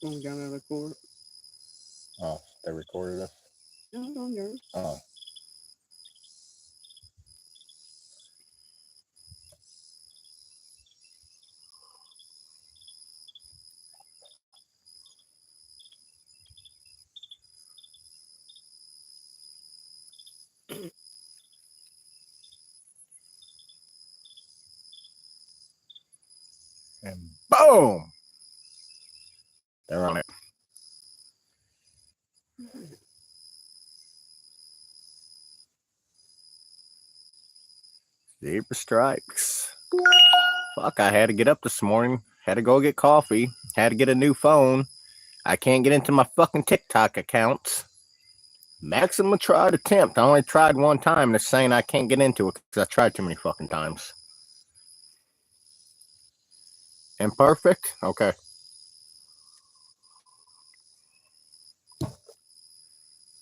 When we got out of court. Oh, they recorded us? No, it's on yours. Oh. And boom! They're on it. Zebra stripes. Fuck, I had to get up this morning. Had to go get coffee. Had to get a new phone. I can't get into my fucking TikTok accounts. Maximum tried attempt. I only tried one time and it's saying I can't get into it because I tried too many fucking times. Imperfect? Okay.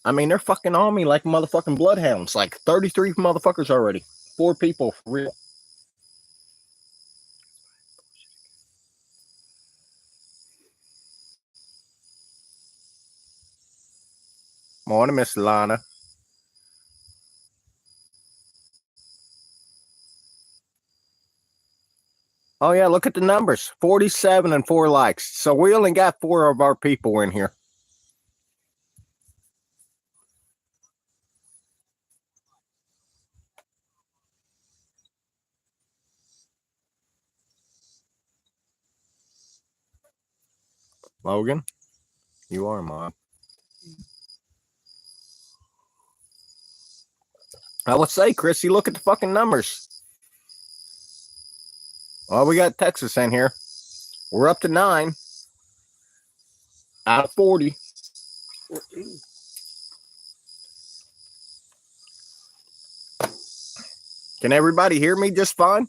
I mean, they're fucking on me like motherfucking bloodhounds. Like 33 motherfuckers already. 4 people for real. Morning, Miss Lana. Oh, yeah, look at the numbers. 47 and 4 likes. So we only got 4 of our people in here. Logan, you are mom. I would say, Chrissy, look at the fucking numbers. Well, we got Texas in here. We're up to 9 out of 40. 14. Can everybody hear me just fine?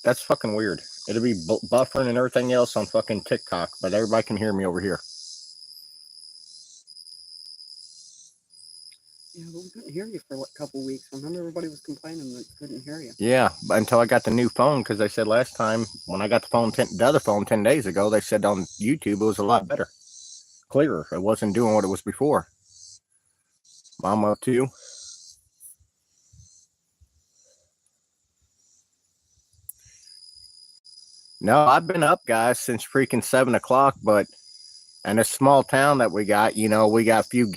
That's fucking weird. It'll be buffering and everything else on fucking TikTok, but everybody can hear me over here. Yeah, but we couldn't hear you for like a couple weeks. I remember everybody was complaining that they couldn't hear you. Yeah, but until I got the new phone, because they said last time when I got the other phone 10 days ago, they said on YouTube it was a lot better, clearer. It wasn't doing what it was before. Mom up too. No, I've been up, guys, since freaking 7 o'clock, but in a small town that we got, we got a few,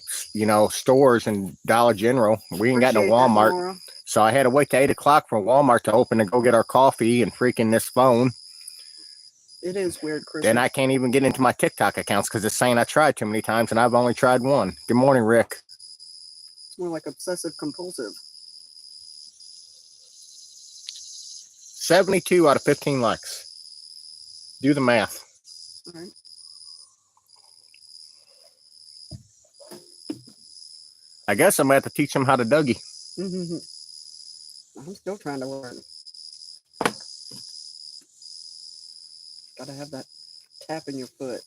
stores and Dollar General. We ain't got no Walmart. So I had to wait till 8 o'clock for Walmart to open to go get our coffee and freaking this phone. It is weird, Chris. Then I can't even get into my TikTok accounts because it's saying I tried too many times and I've only tried one. Good morning, Rick. It's more like obsessive compulsive. 72 out of 15 likes. Do the math. All right. I guess I'm going to have to teach them how to Dougie. I'm still trying to learn. Gotta have that tap in your foot.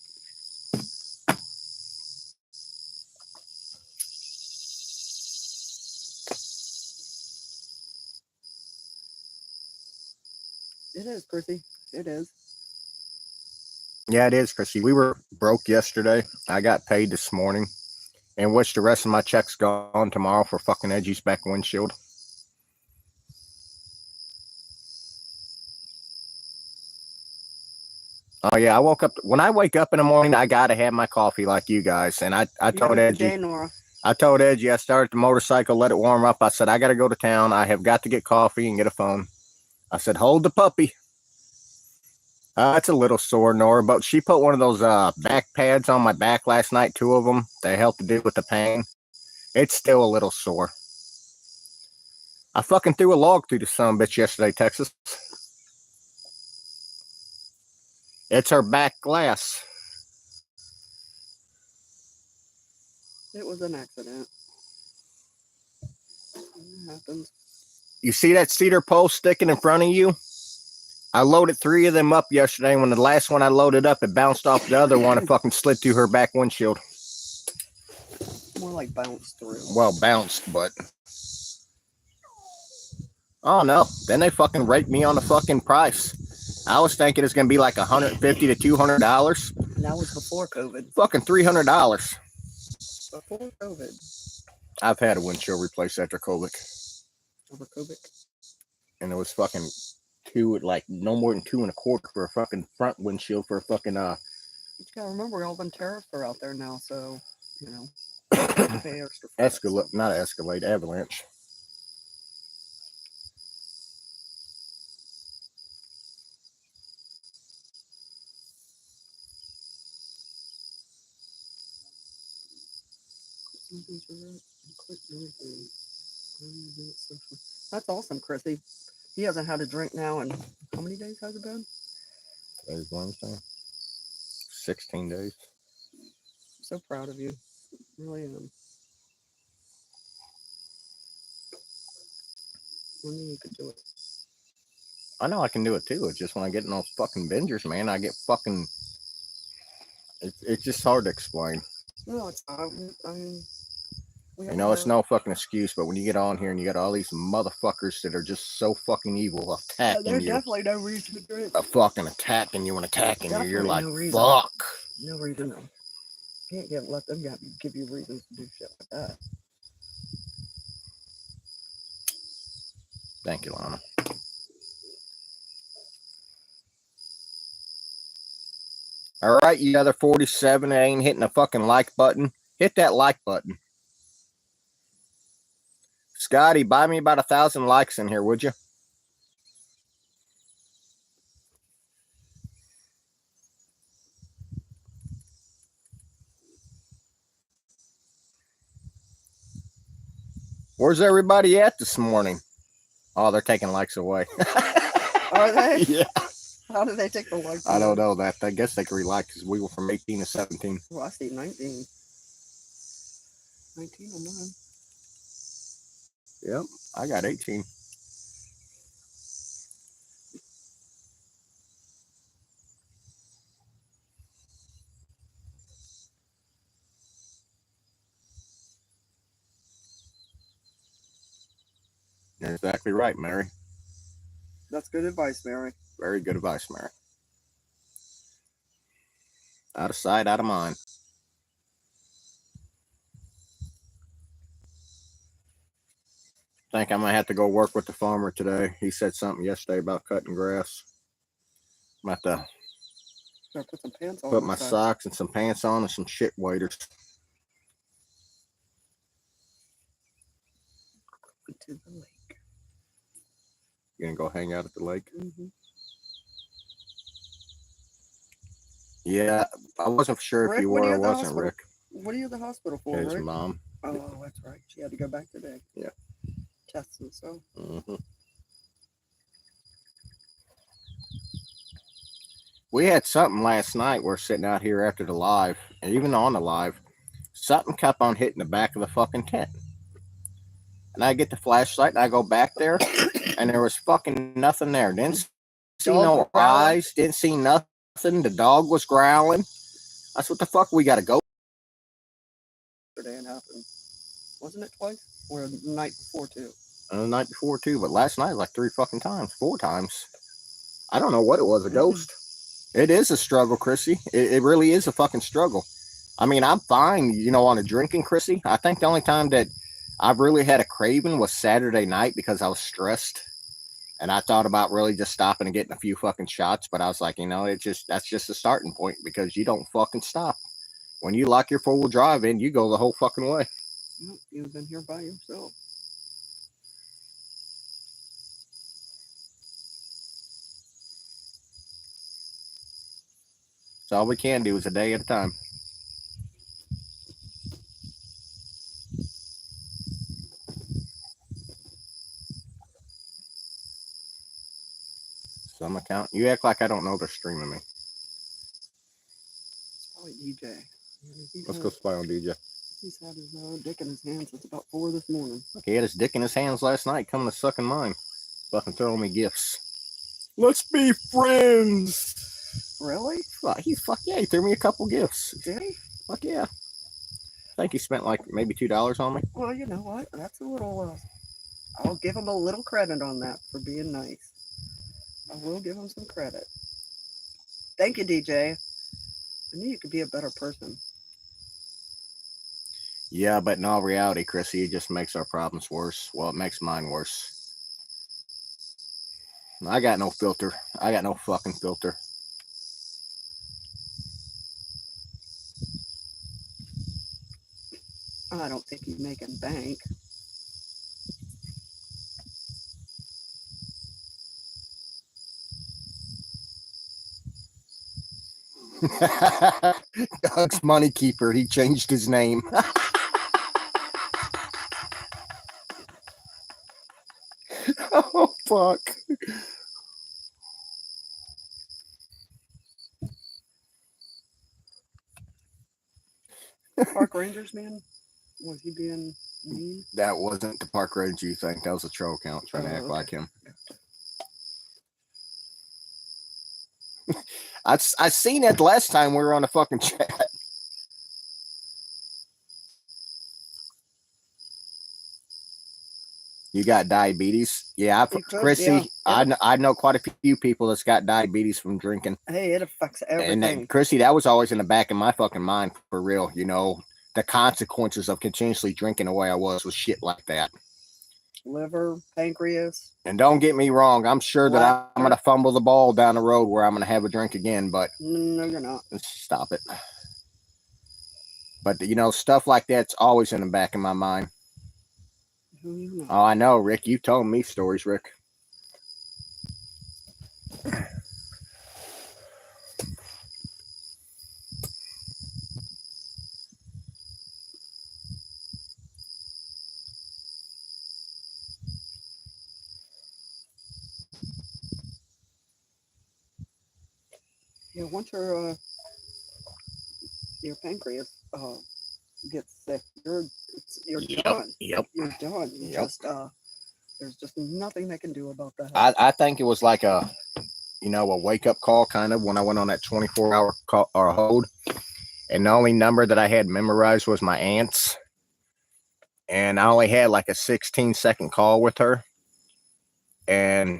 It is, Chrissy. It is. Yeah, it is, Chrissy. We were broke yesterday. I got paid this morning. And wish the rest of my check's gone tomorrow for fucking Edgy's back windshield. Oh, yeah, I woke up. When I wake up in the morning, I got to have my coffee like you guys. And I told Edgy. I told Edgy I started the motorcycle, let it warm up. I said, I got to go to town. I have got to get coffee and get a phone. I said, hold the puppy. It's a little sore, Nora, but she put one of those back pads on my back last night, 2 of them. They help to deal with the pain. It's still a little sore. I fucking threw a log through the son bitch yesterday, Texas. It's her back glass. It was an accident. It happens. You see that cedar post sticking in front of you? I loaded 3 of them up yesterday. When the last one I loaded up, it bounced off the other one and fucking slid through her back windshield. More like bounced through. Well, bounced, but... Oh, no. Then they fucking raped me on the fucking price. I was thinking it's going to be like $150 to $200. And that was before COVID. Fucking $300. Before COVID. I've had a windshield replaced after COVID. Over COVID? And it was fucking no more than 2 1/4 for a fucking front windshield for a fucking, But you gotta remember, all them tariffs are out there now, so, you know. Pay extra not Escalade, Avalanche. That's awesome, Chrissy. He hasn't had a drink now in how many days has it been? Today's Wednesday. 16 days. I'm so proud of you. Really am. I knew you could do it. I know I can do it too. It's just when I get in those fucking bingers, man, I get fucking... It's just hard to explain. No, it's not. I mean... You know, it's no fucking excuse, but when you get on here and you got all these motherfuckers that are just so fucking evil attacking there's you. Definitely no reason to drink. Fucking attacking you and attacking definitely you. You're like, no fuck. No reason. No. Can't let them give you reasons to do shit like that. Thank you, Lana. All right, you other 47 that ain't hitting the fucking like button. Hit that like button. Scotty, buy me about 1,000 likes in here, would you? Where's everybody at this morning? Oh, they're taking likes away. Are they? Yeah. How do they take the likes away? I don't know that. I guess they could re-like because we were from 18 to 17. Well, I see 19. 19 on mine. Yep, I got 18. You're exactly right, Mary. That's good advice, Mary. Very good advice, Mary. Out of sight, out of mind. I think I might have to go work with the farmer today. He said something yesterday about cutting grass. I'm about to put some pants on. Put my socks and some pants on and some shit waders. To the lake. You gonna go hang out at the lake? Mm-hmm. Yeah, I wasn't sure Rick, if you were or wasn't, Rick. What are you at the hospital for, His Rick? mom. Oh, that's right. She had to go back today. Yeah. Tests and stuff. Mm-hmm. We had something last night. We're sitting out here after the live, and even on the live, something kept on hitting the back of the fucking tent. And I get the flashlight, and I go back there, and there was fucking nothing there. Didn't see no eyes, didn't see nothing. The dog was growling. That's what the fuck we got to go. Yesterday it happened. Wasn't it twice? Or the night before, too? The night before, too, but last night, like 3 fucking times, 4 times. I don't know what it was, a ghost. It is a struggle, Chrissy. It really is a fucking struggle. I mean, I'm fine, you know, on a drinking, Chrissy. I think the only time that I've really had a craving was Saturday night because I was stressed. And I thought about really just stopping and getting a few fucking shots. But I was like, you know, that's just a starting point because you don't fucking stop. When you lock your 4-wheel drive in, you go the whole fucking way. You've been here by yourself. So all we can do is a day at a time. Some account. You act like I don't know they're streaming me. It's probably DJ. Let's go spy on DJ. He's had his dick in his hands since about 4 this morning. He had his dick in his hands last night coming to sucking mine. Fucking throwing me gifts. Let's be friends. Really? Fuck yeah, he threw me a couple gifts. Did he? Fuck yeah. I think he spent like maybe $2 on me. Well, you know what? That's a little. I'll give him a little credit on that for being nice. I will give him some credit. Thank you, DJ. I knew you could be a better person. Yeah, but in all reality, Chrissy, it just makes our problems worse. Well, it makes mine worse. I got no filter. I got no fucking filter. I don't think he's making bank. Doug's money keeper. He changed his name. Oh fuck. Park Rangers man, was he being mean? That wasn't the Park Ranger you think. That was a troll account trying to act like him. I seen it last time we were on the fucking chat. You got diabetes? Yeah, Chrissy. Yeah. I know quite a few people that's got diabetes from drinking. Hey, it affects everything. And Chrissy, that was always in the back of my fucking mind for real. You know, the consequences of continuously drinking the way I was shit like that. Liver, pancreas. And don't get me wrong, I'm sure that I'm going to fumble the ball down the road where I'm going to have a drink again, but... No, you're not. Stop it. But, you know, stuff like that's always in the back of my mind. Oh, I know, Rick. You told me stories, Rick. Yeah, once your pancreas gets sick, you're done. Yep. You're done. Just there's just nothing they can do about that. I think it was like a wake up call kind of when I went on that 24-hour call or hold, and the only number that I had memorized was my aunt's, and I only had like a 16-second call with her, and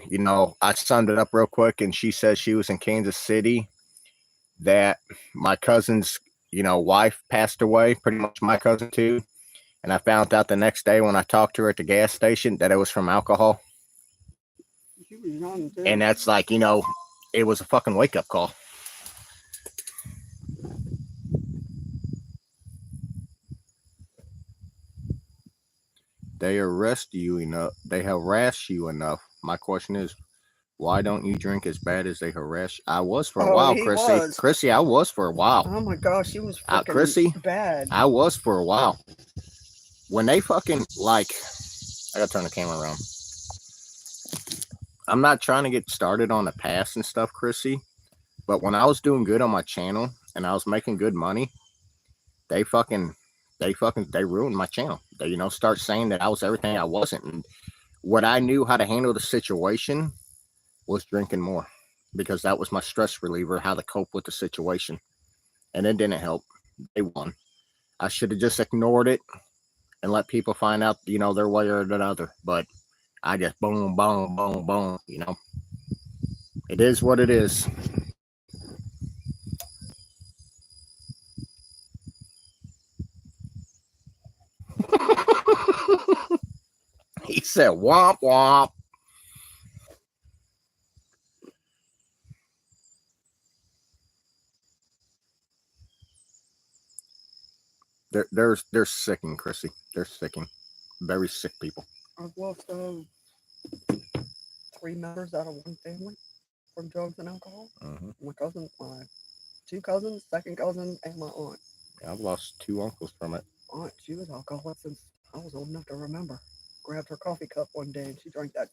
I summed it up real quick, and she said she was in Kansas City, that my cousin's wife passed away, pretty much my cousin too. And I found out the next day when I talked to her at the gas station that it was from alcohol. She was young too. And that's like, it was a fucking wake-up call. They harass you enough. They harass you enough. My question is, why don't you drink as bad as they harass you? I was for a while, Chrissy. Chrissy, I was for a while. Oh my gosh, she was fucking Chrissy, bad. I was for a while. When they fucking, I gotta turn the camera around. I'm not trying to get started on the past and stuff, Chrissy, but when I was doing good on my channel and I was making good money, they ruined my channel. They, start saying that I was everything I wasn't. And what I knew how to handle the situation was drinking more, because that was my stress reliever, how to cope with the situation. And it didn't help. They won. I should have just ignored it and let people find out, their way or another. But I just boom, boom, boom, boom, It is what it is. He said, womp, womp. They're sicking, Chrissy. They're sicking. Very sick people. I've lost 3 members out of one family from drugs and alcohol. My cousin, my 2 cousins, second cousin, and my aunt. I've lost 2 uncles from it. Aunt, she was alcoholic since I was old enough to remember. Grabbed her coffee cup one day and she drank that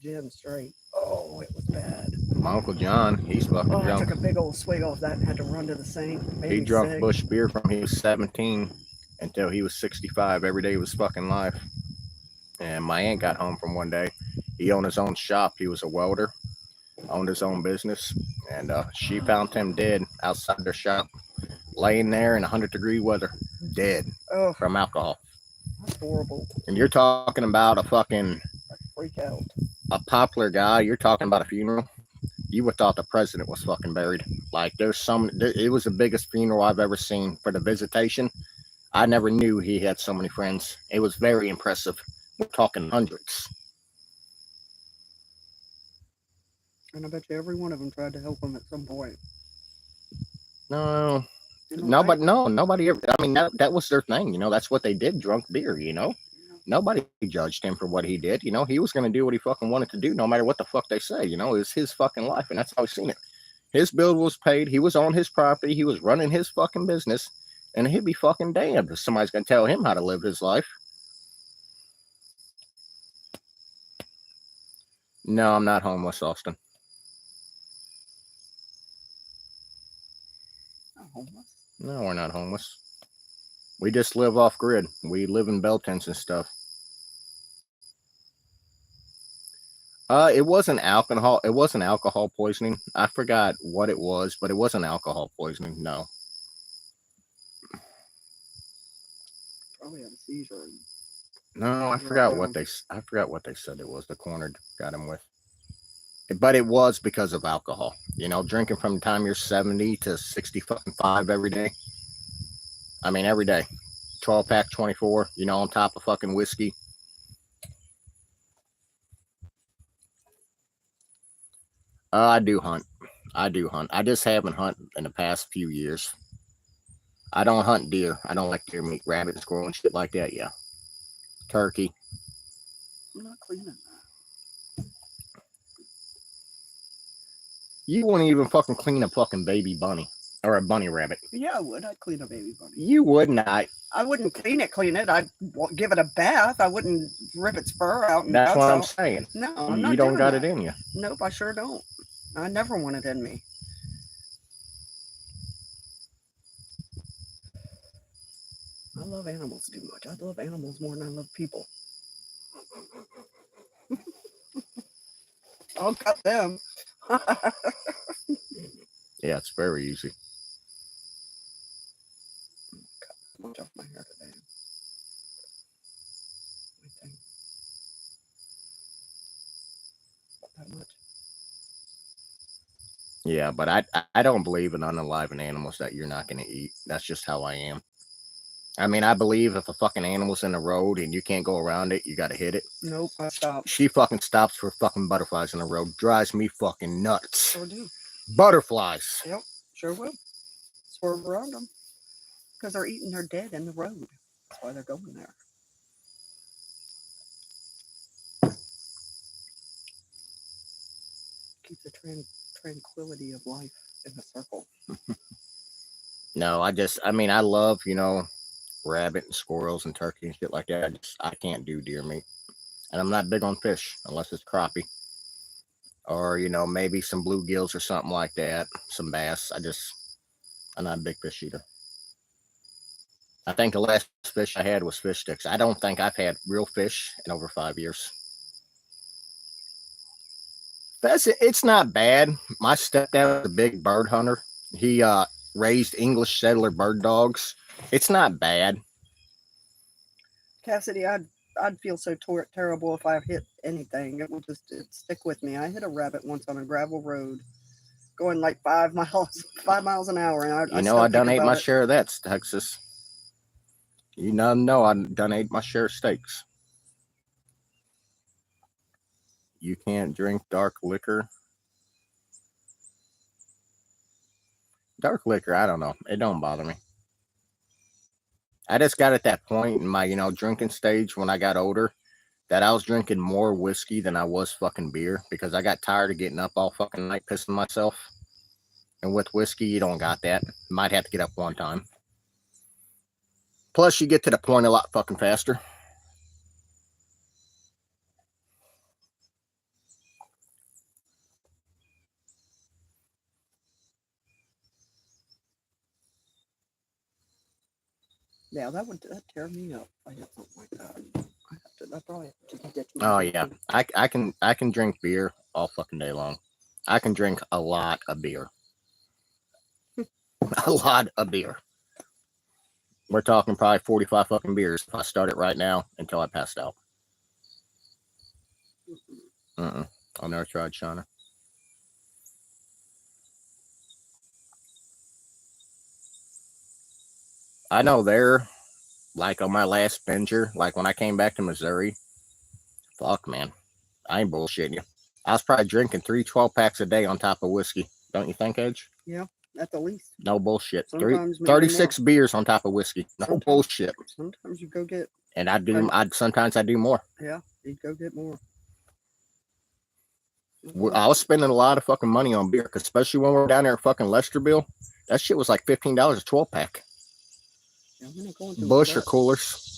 gin straight. Oh, it was bad. My Uncle John, he's fucking drunk. I took a big old swig off that and had to run to the sink. He drunk Bush beer from he was 17 until he was 65. Every day was fucking life. And my aunt got home from one day. He owned his own shop. He was a welder. owned his own business, and she found him dead outside their shop, laying there in 100-degree weather, dead from alcohol. That's horrible. And you're talking about a fucking freak out. A popular guy. You're talking about a funeral. You would thought the president was fucking buried. Like it was the biggest funeral I've ever seen for the visitation. I never knew he had so many friends. It was very impressive. We're talking hundreds. And I bet you every one of them tried to help him at some point. No, nobody ever. I mean, that was their thing. You know, that's what they did. Drunk beer. You know, nobody judged him for what he did. You know, he was going to do what he fucking wanted to do, no matter what the fuck they say. You know, it was his fucking life, and that's how I've seen it. His bill was paid. He was on his property. He was running his fucking business, and he'd be fucking damned if somebody's going to tell him how to live his life. No, I'm not homeless, Austin. Not homeless? No, we're not homeless. We just live off grid. We live in bell tents and stuff. It wasn't alcohol. It wasn't alcohol poisoning. I forgot what it was, but it wasn't alcohol poisoning. No. Probably had a seizure. No, I forgot what they said it was. The coroner got him with. But it was because of alcohol. You know, drinking from the time you're 70 to 65 every day. I mean, every day. 12-pack, 24, you know, on top of fucking whiskey. I do hunt. I just haven't hunted in the past few years. I don't hunt deer. I don't like deer meat, rabbit, and squirrel and shit like that. Yeah. Turkey. I'm not cleaning that. You wouldn't even fucking clean a fucking baby bunny or a bunny rabbit. Yeah, I would. I'd clean a baby bunny. You would not. I wouldn't clean it. I'd give it a bath. I wouldn't rip its fur out. And that's what I'm saying. No, I'm not. You don't got it in you. Nope, I sure don't. I never want it in me. I love animals too much. I love animals more than I love people. I'll cut them. Yeah, it's very easy. Cut much off my hair today. Not that much. Yeah, but I don't believe in unalive animals that you're not going to eat. That's just how I am. I mean, I believe if a fucking animal's in the road and you can't go around it, you got to hit it. Nope, I stopped. She fucking stops for fucking butterflies in the road. Drives me fucking nuts. Sure do. Butterflies. Yep, sure will. Swerve around them. Because they're eating their dead in the road. That's why they're going there. Keep the tranquility of life in a circle. No, I love, you know, rabbit and squirrels and turkey and shit like that. I can't do deer meat. And I'm not big on fish unless it's crappie. Or, you know, maybe some bluegills or something like that. Some bass. I'm not a big fish eater. I think the last fish I had was fish sticks. I don't think I've had real fish in over 5 years. It's not bad. My stepdad was a big bird hunter. He raised English settler bird dogs. It's not bad. Cassidy, I'd feel so terrible if I hit anything. It would it'd stick with me. I hit a rabbit once on a gravel road, going like 5 miles an hour. And I done ate my share of that, Texas. You know, I done ate my share of steaks. You can't drink dark liquor. Dark liquor, I don't know. It don't bother me. I just got at that point in my, you know, drinking stage when I got older that I was drinking more whiskey than I was fucking beer because I got tired of getting up all fucking night pissing myself. And with whiskey, you don't got that. You might have to get up one time. Plus, you get to the point a lot fucking faster. Yeah, that'd tear me up. I had something like that. I probably have to ditch my yeah. I can drink beer all fucking day long. I can drink a lot of beer. A lot of beer. We're talking probably 45 fucking beers if I start it right now until I passed out. I've never tried Shauna. I know there, like on my last binger, like when I came back to Missouri, fuck, man. I ain't bullshitting you. I was probably drinking 3 12-packs a day on top of whiskey. Don't you think, Edge? Yeah, at the least. No bullshit. Sometimes 36 beers on top of whiskey. No bullshit. Sometimes you go get. And sometimes I do more. Yeah, you go get more. I was spending a lot of fucking money on beer, especially when we're down there at fucking Lesterville. That shit was like $15 a 12-pack. Yeah, I'm not going Bush or coolers.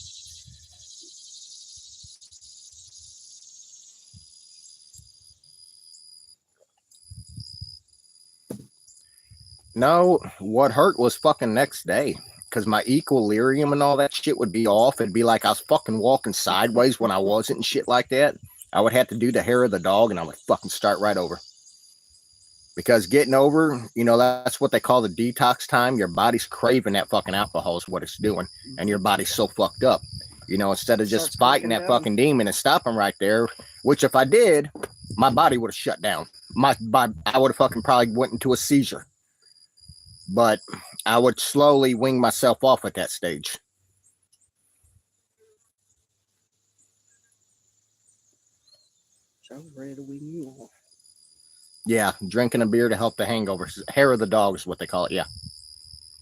No, what hurt was fucking next day. Because my equilibrium and all that shit would be off. It'd be like I was fucking walking sideways when I wasn't and shit like that. I would have to do the hair of the dog and I would fucking start right over. Because getting over, that's what they call the detox time. Your body's craving that fucking alcohol is what it's doing. And your body's so fucked up. Instead of just fighting that fucking demon and stopping right there, which if I did, my body would have shut down. I would have fucking probably went into a seizure. But I would slowly wing myself off at that stage. So I was ready to wing you off. Yeah, drinking a beer to help the hangover. Hair of the dog is what they call it, yeah.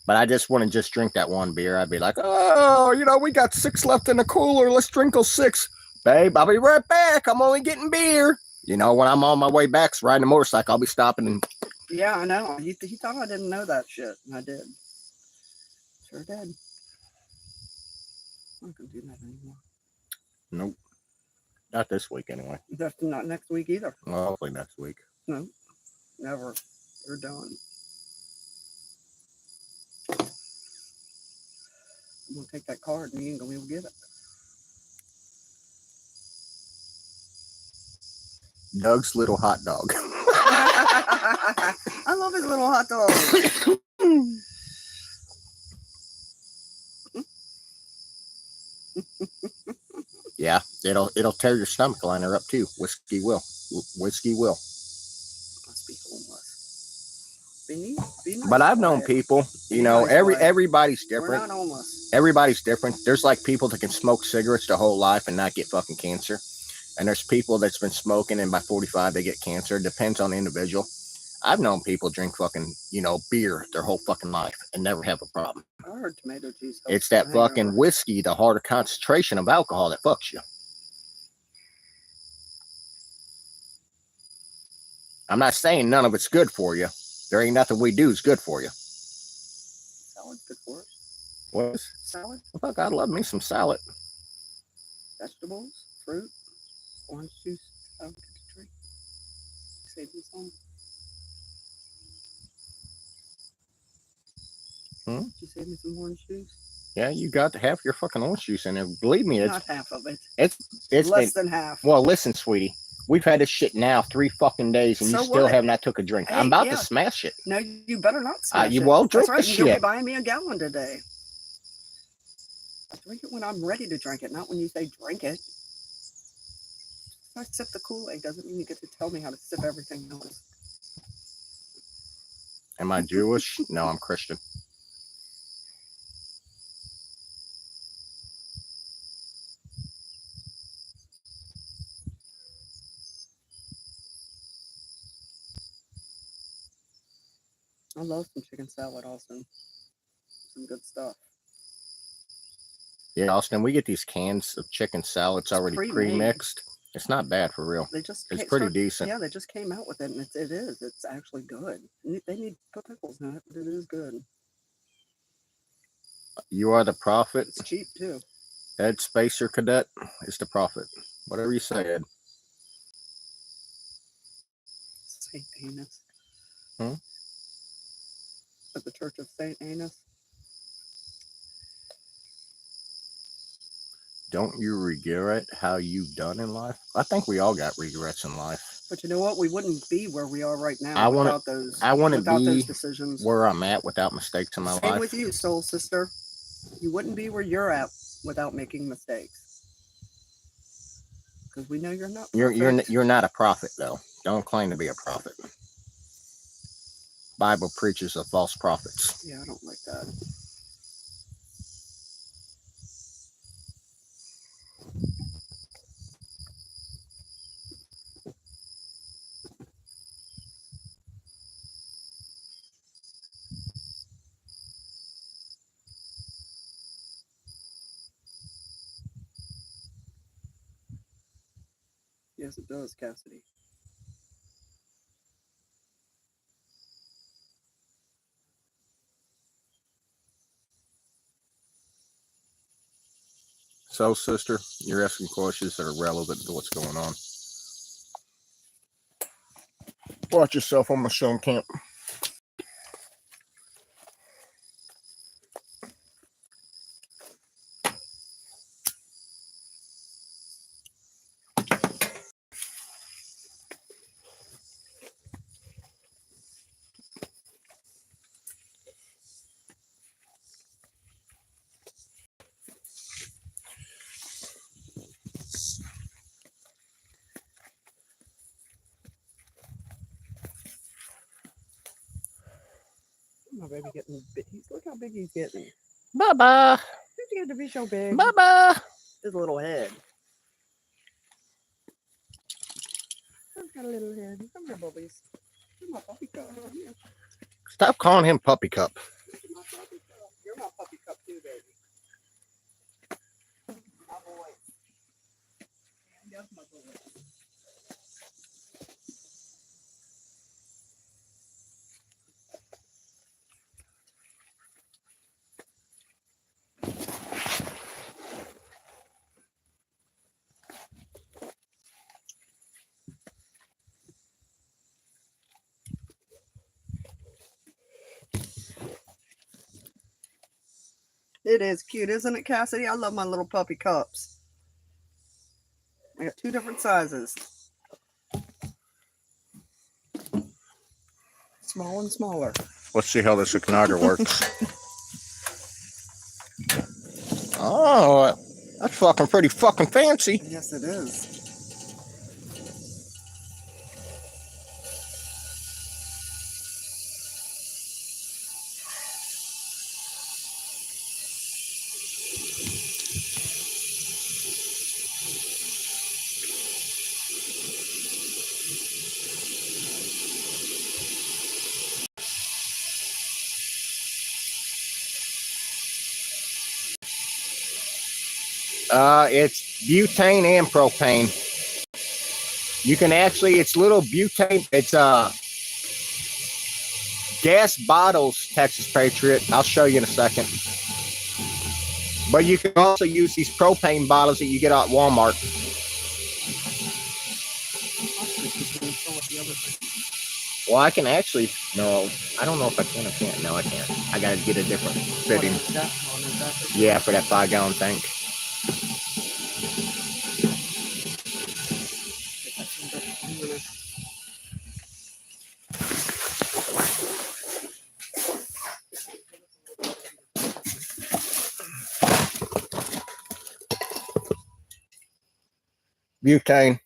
But I just wouldn't just drink that one beer. I'd be like, oh, we got 6 left in the cooler. Let's drink those 6. Babe, I'll be right back. I'm only getting beer. When I'm on my way back riding a motorcycle, I'll be stopping and... Yeah, I know. You thought I didn't know that shit, and I did. Sure did. I'm not going to do that anymore. Nope. Not this week, anyway. That's not next week either. Well, hopefully next week. No, never. We're done. I'm going to take that card, and you ain't going to be able to get it. Doug's little hot dog. I love his little hot dog. Yeah, it'll tear your stomach liner up too. Whiskey will. Must be homeless. Be nice. But I've known people, everybody's different. We're not homeless. Everybody's different. There's like people that can smoke cigarettes their whole life and not get fucking cancer. And there's people that's been smoking and by 45 they get cancer. It depends on the individual. I've known people drink fucking, beer their whole fucking life and never have a problem. I heard tomato juice. It's that fucking whiskey, the harder concentration of alcohol that fucks you. I'm not saying none of it's good for you. There ain't nothing we do is good for you. Salad's good for us. What? Salad? Well, fuck, I love me some salad. Vegetables, fruit, orange juice. Out of the tree. Save me some. Did you save me some orange juice? Yeah, you got half your fucking orange juice in there. Believe me, it's not half of it. It's less than half. Well, listen, sweetie. We've had this shit now 3 fucking days, and you still have not took a drink. Hey, I'm about to smash it. No, you better not smash it. Well, drink That's right. the shit. You'll be buying me a gallon today. I drink it when I'm ready to drink it, not when you say drink it. If I sip the Kool-Aid doesn't mean you get to tell me how to sip everything else. Am I Jewish? No, I'm Christian. I love some chicken salad, Austin. Some good stuff. Yeah, Austin, we get these cans of chicken salads already pre-mixed. It's not bad for real. It's pretty decent. Yeah, they just came out with it, and it is. It's actually good. They need to put pickles in it, but it is good. You are the prophet. It's cheap, too. Ed Spacer Cadet is the prophet. Whatever you say, Ed. St. Anus. Hmm? At the Church of St. Anus. Don't you regret how you've done in life? I think we all got regrets in life. But you know what? We wouldn't be where we are right now without those decisions. Where I'm at without mistakes in my life. Same with you, soul sister. You wouldn't be where you're at without making mistakes. Because we know you're not perfect. You're not a prophet, though. Don't claim to be a prophet. Bible preaches of false prophets. Yeah, I don't like that. Yes, it does, Cassidy. So, sister, you're asking questions that are relevant to what's going on. Watch yourself on my sun camp. My baby getting big. Look how big he's getting. Bye-bye. He's getting to be so big. Bye-bye. His little head. He's got a little head. Come here, bubbies. You're my puppy cup. Stop calling him Puppy Cup. My puppy cup. You're my puppy cup too, baby. My boy. That's my boy. It is cute, isn't it, Cassidy? I love my little puppy cups. I got 2 different sizes. Small and smaller. Let's see how this igniter works. Oh, that's fucking pretty fucking fancy. Yes, it is. It's butane and propane. You can actually, it's little butane. It's gas bottles, Texas Patriot. I'll show you in a second. But you can also use these propane bottles that you get at Walmart. Well, I can actually, no, I don't know if I can or can't. No, I can't. I got to get a different fitting. Yeah, for that 5-gallon tank. Butane.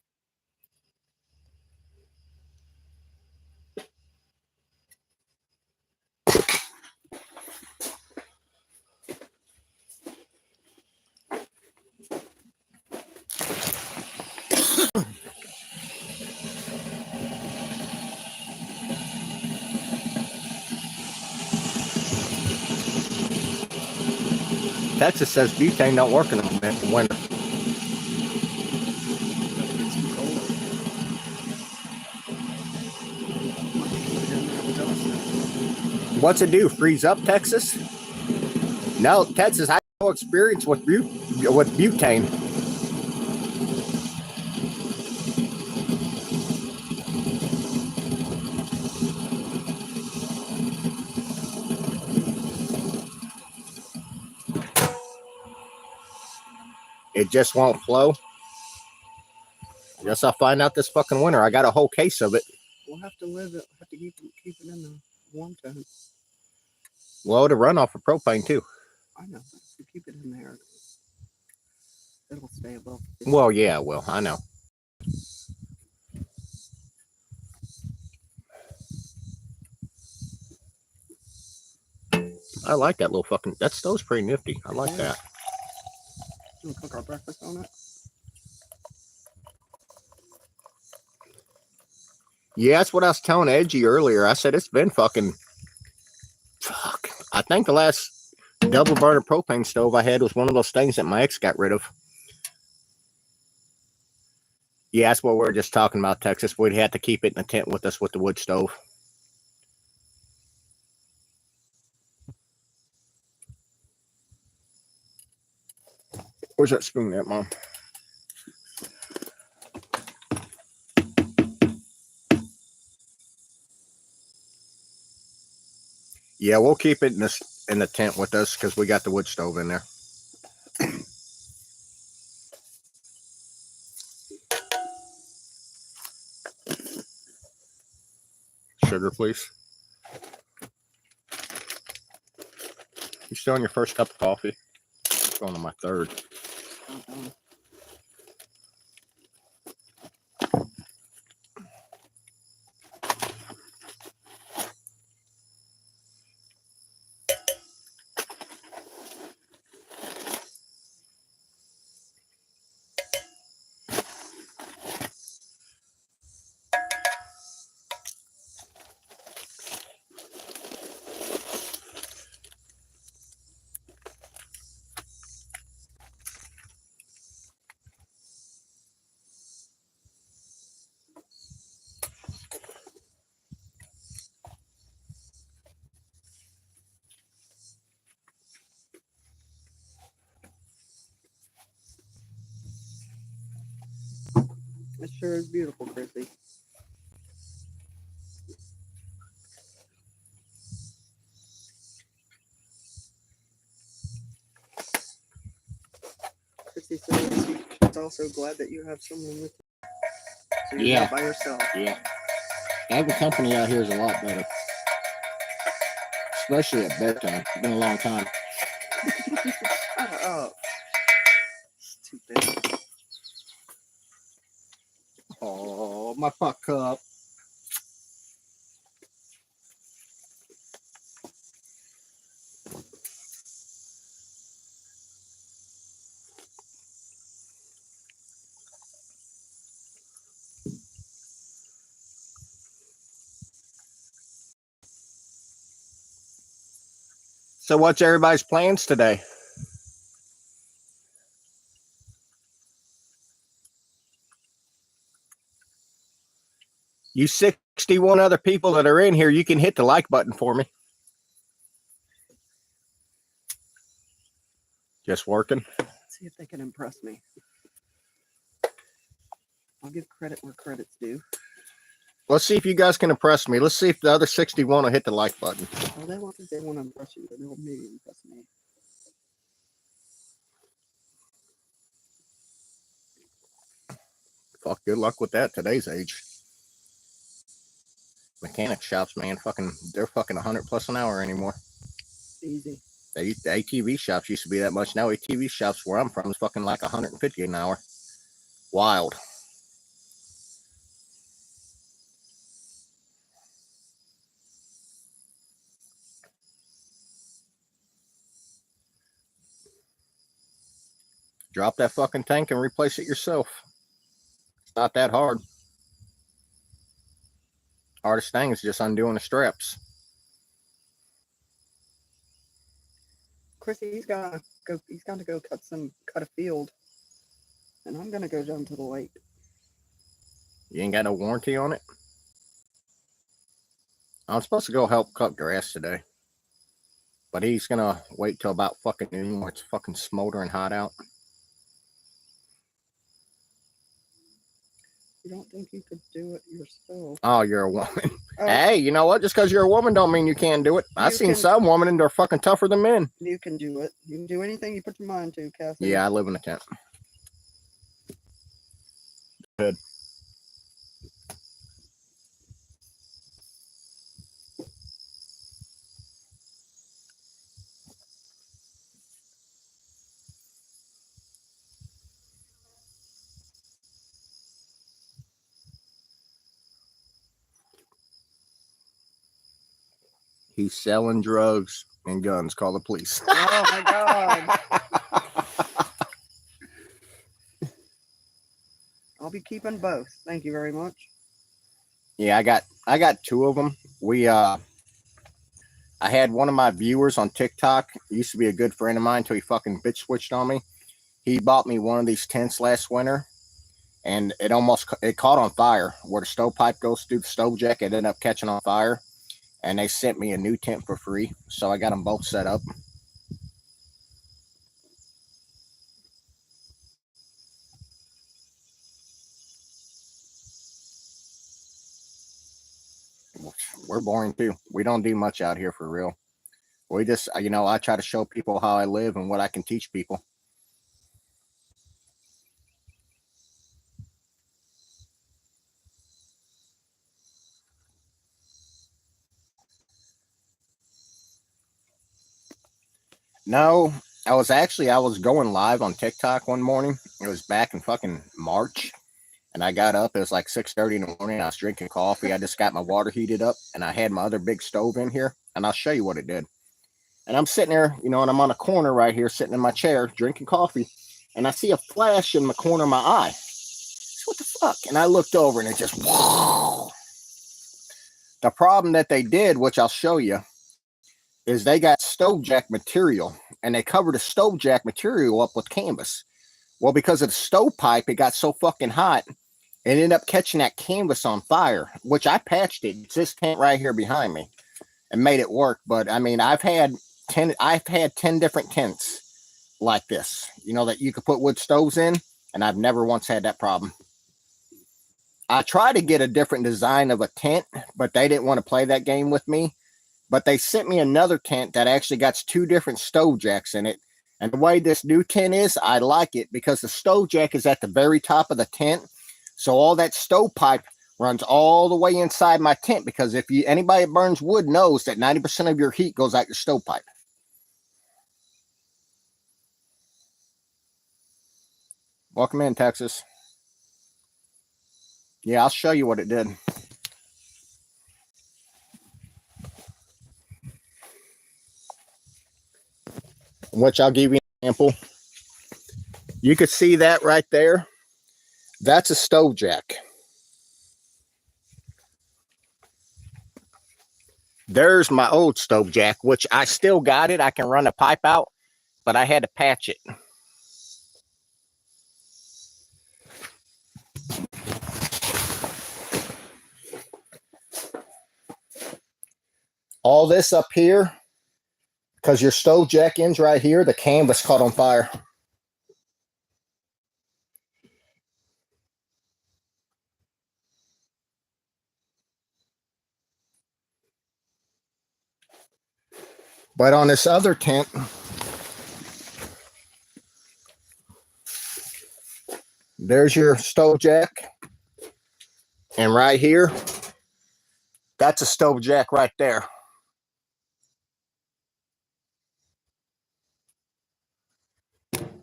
Texas says butane don't work in the winter. What's it do? Freeze up, Texas? No, Texas, I have no experience with butane. It just won't flow. Guess I'll find out this fucking winter. I got a whole case of it. We'll have to keep it in the warm tone. Well, to run off of propane too. I know. If you keep it in there, it'll stay above. Well, yeah, well, I know. I like that little fucking. That stove's pretty nifty. I like that. We'll cook our breakfast on it. Yeah, that's what I was telling Edgy earlier. I said it's been fucking. Fuck. I think the last double burner propane stove I had was one of those things that my ex got rid of. Yeah, that's what we were just talking about, Texas. We'd have to keep it in the tent with us with the wood stove. Where's that spoon at, Mom? Yeah, we'll keep it in the tent with us because we got the wood stove in there. Sugar, please. You still on your first cup of coffee? I'm going on my third. It sure is beautiful, Chrissy. Chrissy says she's also glad that you have someone with you. So you're not by yourself. Yeah. Having company out here is a lot better. Especially at bedtime. It's been a long time. Shut up. It's too big. Oh, my puck cup. So what's everybody's plans today? You 61 other people that are in here, you can hit the like button for me. Just working. Let's see if they can impress me. I'll give credit where credit's due. Let's see if you guys can impress me. Let's see if the other 61 will hit the like button. Well, they want to impress you, but they'll maybe impress me. Fuck, good luck with that today's age. Mechanic shops, man, they're fucking 100 plus an hour anymore. Easy. The ATV shops used to be that much. Now ATV shops where I'm from is fucking like 150 an hour. Wild. Drop that fucking tank and replace it yourself. It's not that hard. Hardest thing is just undoing the straps. Chrissy, he's got to go cut a field, and I'm gonna go down to the lake. You ain't got no warranty on it? I'm supposed to go help cut grass today, but he's gonna wait till about fucking noon where it's fucking smoldering hot out. You don't think you could do it yourself? Oh, you're a woman. Oh. Hey, you know what? Just because you're a woman don't mean you can't do it. I've seen some women and they're fucking tougher than men. You can do it. You can do anything you put your mind to, Cassie. Yeah, I live in a tent. hood. He's selling drugs and guns. Call the police. Oh my God. I'll be keeping both. Thank you very much. Yeah, I got 2 of them. I had one of my viewers on TikTok. He used to be a good friend of mine until he fucking bitch switched on me. He bought me one of these tents last winter, and it caught on fire. Where the stovepipe goes through the stove jack, it ended up catching on fire. And they sent me a new tent for free, so I got them both set up. We're boring too. We don't do much out here for real. We just, I try to show people how I live and what I can teach people. No, I was going live on TikTok one morning. It was back in fucking March. And I got up, it was like 6:30 in the morning. I was drinking coffee. I just got my water heated up, and I had my other big stove in here, and I'll show you what it did. And I'm sitting there, and I'm on a corner right here, sitting in my chair, drinking coffee, and I see a flash in the corner of my eye. What the fuck? And I looked over, and it just, whoa. The problem that they did, which I'll show you, is they got stove jack material, and they covered the stove jack material up with canvas. Well, because of the stovepipe, it got so fucking hot, it ended up catching that canvas on fire, which I patched it. It's this tent right here behind me and made it work. But I mean, I've had 10 different tents like this, that you could put wood stoves in, and I've never once had that problem. I tried to get a different design of a tent, but they didn't want to play that game with me. But they sent me another tent that actually got 2 different stove jacks in it. And the way this new tent is, I like it because the stove jack is at the very top of the tent. So all that stovepipe runs all the way inside my tent, because if anybody that burns wood knows that 90% of your heat goes out your stovepipe. Welcome in, Texas. Yeah, I'll show you what it did. Which I'll give you an example. You could see that right there. That's a stove jack. There's my old stove jack, which I still got it. I can run a pipe out, but I had to patch it. All this up here, because your stove jack ends right here, the canvas caught on fire. But on this other tent, there's your stove jack. And right here, that's a stove jack right there.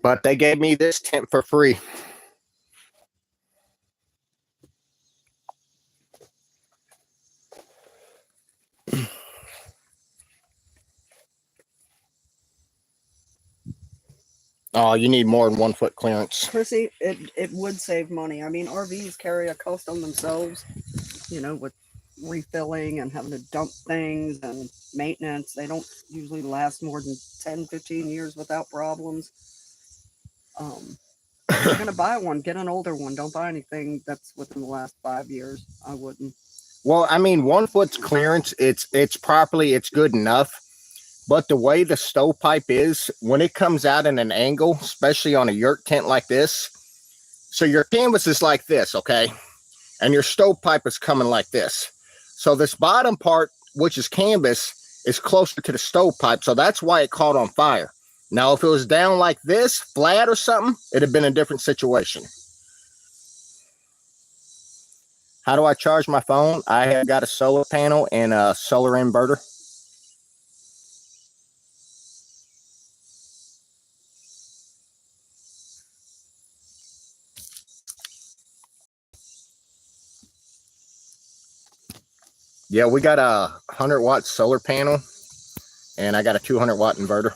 But they gave me this tent for free. Oh, you need more than 1 foot clearance. Chrissy, it would save money. I mean, RVs carry a cost on themselves, with refilling and having to dump things and maintenance. They don't usually last more than 10, 15 years without problems. If you're going to buy one, get an older one. Don't buy anything that's within the last 5 years. I wouldn't. Well, I mean, 1 foot's clearance, it's good enough. But the way the stovepipe is, when it comes out in an angle, especially on a yurt tent like this, so your canvas is like this, okay? And your stovepipe is coming like this. So this bottom part, which is canvas, is closer to the stovepipe. So that's why it caught on fire. Now, if it was down like this, flat or something, it'd have been a different situation. How do I charge my phone? I have got a solar panel and a solar inverter. Yeah, we got a 100-watt solar panel, and I got a 200-watt inverter.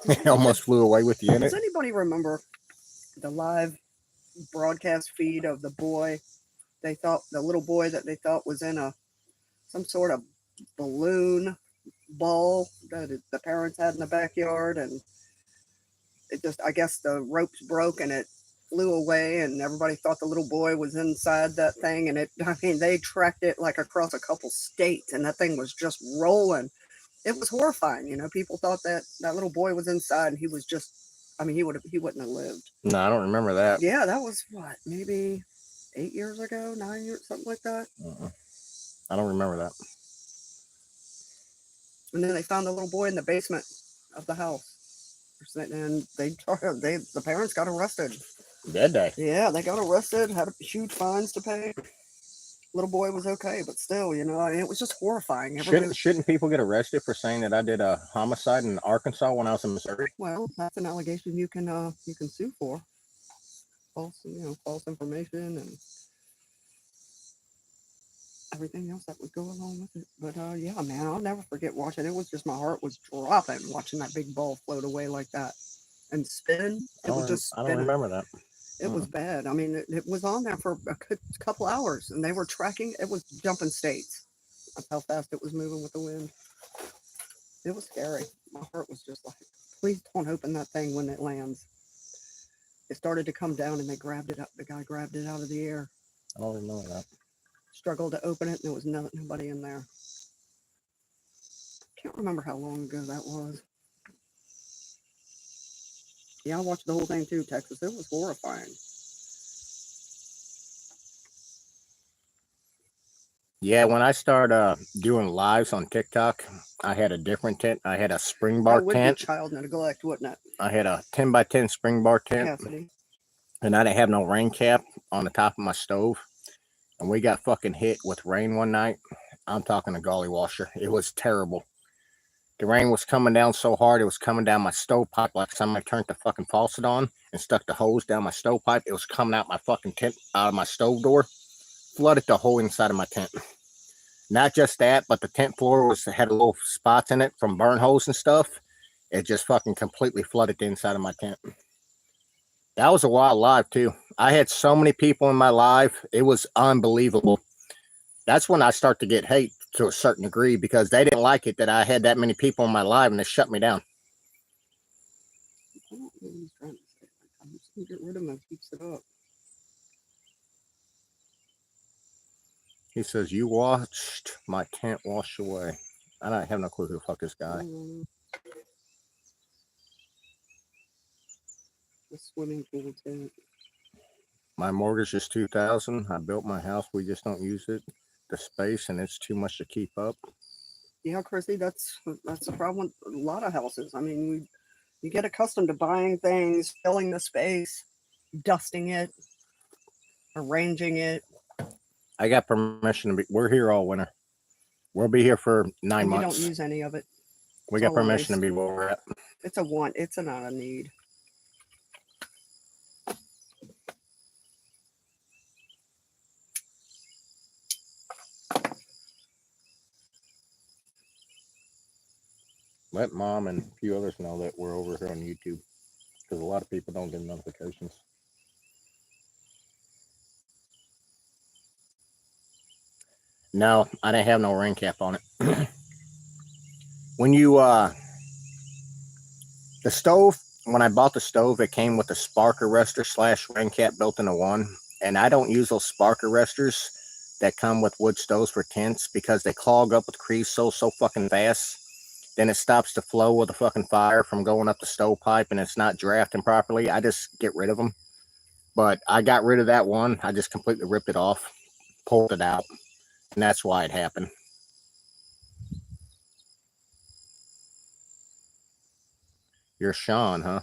It almost flew away with you in it. Does anybody remember the live broadcast feed of the boy? The little boy that they thought was in some sort of balloon ball that the parents had in the backyard, and I guess the ropes broke and it flew away, and everybody thought the little boy was inside that thing, and they tracked it like across a couple states, and that thing was just rolling. It was horrifying. People thought that little boy was inside, and he was just, he wouldn't have lived. No, I don't remember that. Yeah, that was what, maybe 8 years ago, 9 years, something like that. I don't remember that. And then they found the little boy in the basement of the house, and the parents got arrested. Did they? Yeah, they got arrested, had huge fines to pay. Little boy was okay, but still, it was just horrifying. Shouldn't people get arrested for saying that I did a homicide in Arkansas when I was in Missouri? Well, that's an allegation you can sue for. False information and everything else that would go along with it. But yeah, man, I'll never forget watching. It was just, my heart was dropping watching that big ball float away like that and spin. It was just spinning. I don't remember that. It was bad. It was on there for a couple hours, and they were tracking. It was jumping states. That's how fast it was moving with the wind. It was scary. My heart was just like, please don't open that thing when it lands. It started to come down, and they grabbed it up. The guy grabbed it out of the air. I don't remember that. Struggled to open it, and there was nobody in there. Can't remember how long ago that was. Yeah, I watched the whole thing too, Texas. It was horrifying. Yeah, when I started doing lives on TikTok, I had a different tent. I had a spring bar tent. That would be child neglect, wouldn't it? I had a 10x10 spring bar tent. Cassidy. And I didn't have no rain cap on the top of my stove. And we got fucking hit with rain one night. I'm talking a golly washer. It was terrible. The rain was coming down so hard, it was coming down my stovepipe like somebody turned the fucking faucet on and stuck the hose down my stovepipe. It was coming out my fucking tent, out of my stove door, flooded the whole inside of my tent. Not just that, but the tent floor had a little spots in it from burn holes and stuff. It just fucking completely flooded the inside of my tent. That was a wild live too. I had so many people in my live. It was unbelievable. That's when I start to get hate to a certain degree, because they didn't like it that I had that many people in my live, and they shut me down. I don't know what he's trying to say. I'm just going to get rid of him and keeps it up. He says, you watched my tent wash away. I don't have no clue who the fuck this guy. The swimming pool tent. My mortgage is $2,000. I built my house. We just don't use it. The space, and it's too much to keep up. Yeah, Chrissy, that's the problem with a lot of houses. You get accustomed to buying things, filling the space, dusting it, arranging it. I got permission to be. We're here all winter. We'll be here for 9 months. You don't use any of it. We got permission to be where we're at. It's a want. It's not a need. Let Mom and a few others know that we're over here on YouTube, because a lot of people don't get notifications. No, I didn't have no rain cap on it. When you, the stove, when I bought the stove, it came with a spark arrestor / rain cap built into one. And I don't use those spark arresters that come with wood stoves for tents, because they clog up with grease so fucking fast. Then it stops the flow of the fucking fire from going up the stovepipe, and it's not drafting properly. I just get rid of them. But I got rid of that one. I just completely ripped it off. pulled it out, and that's why it happened. You're Sean, huh?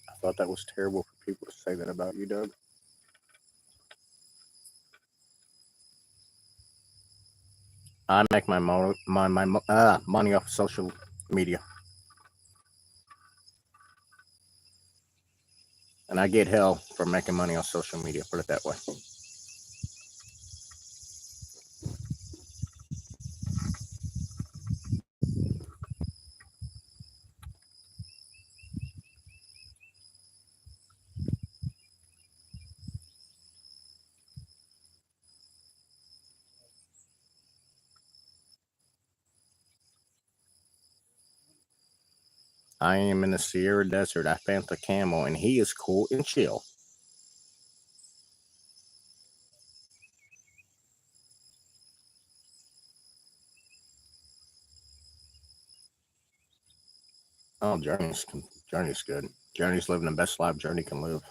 I thought that was terrible for people to say that about you, Doug. I make my money off of social media. And I get hell for making money on social media, put it that way. I am in the Sierra Desert. I found the camel, and he is cool and chill. Oh, Journey's good. Journey's living the best life Journey can live.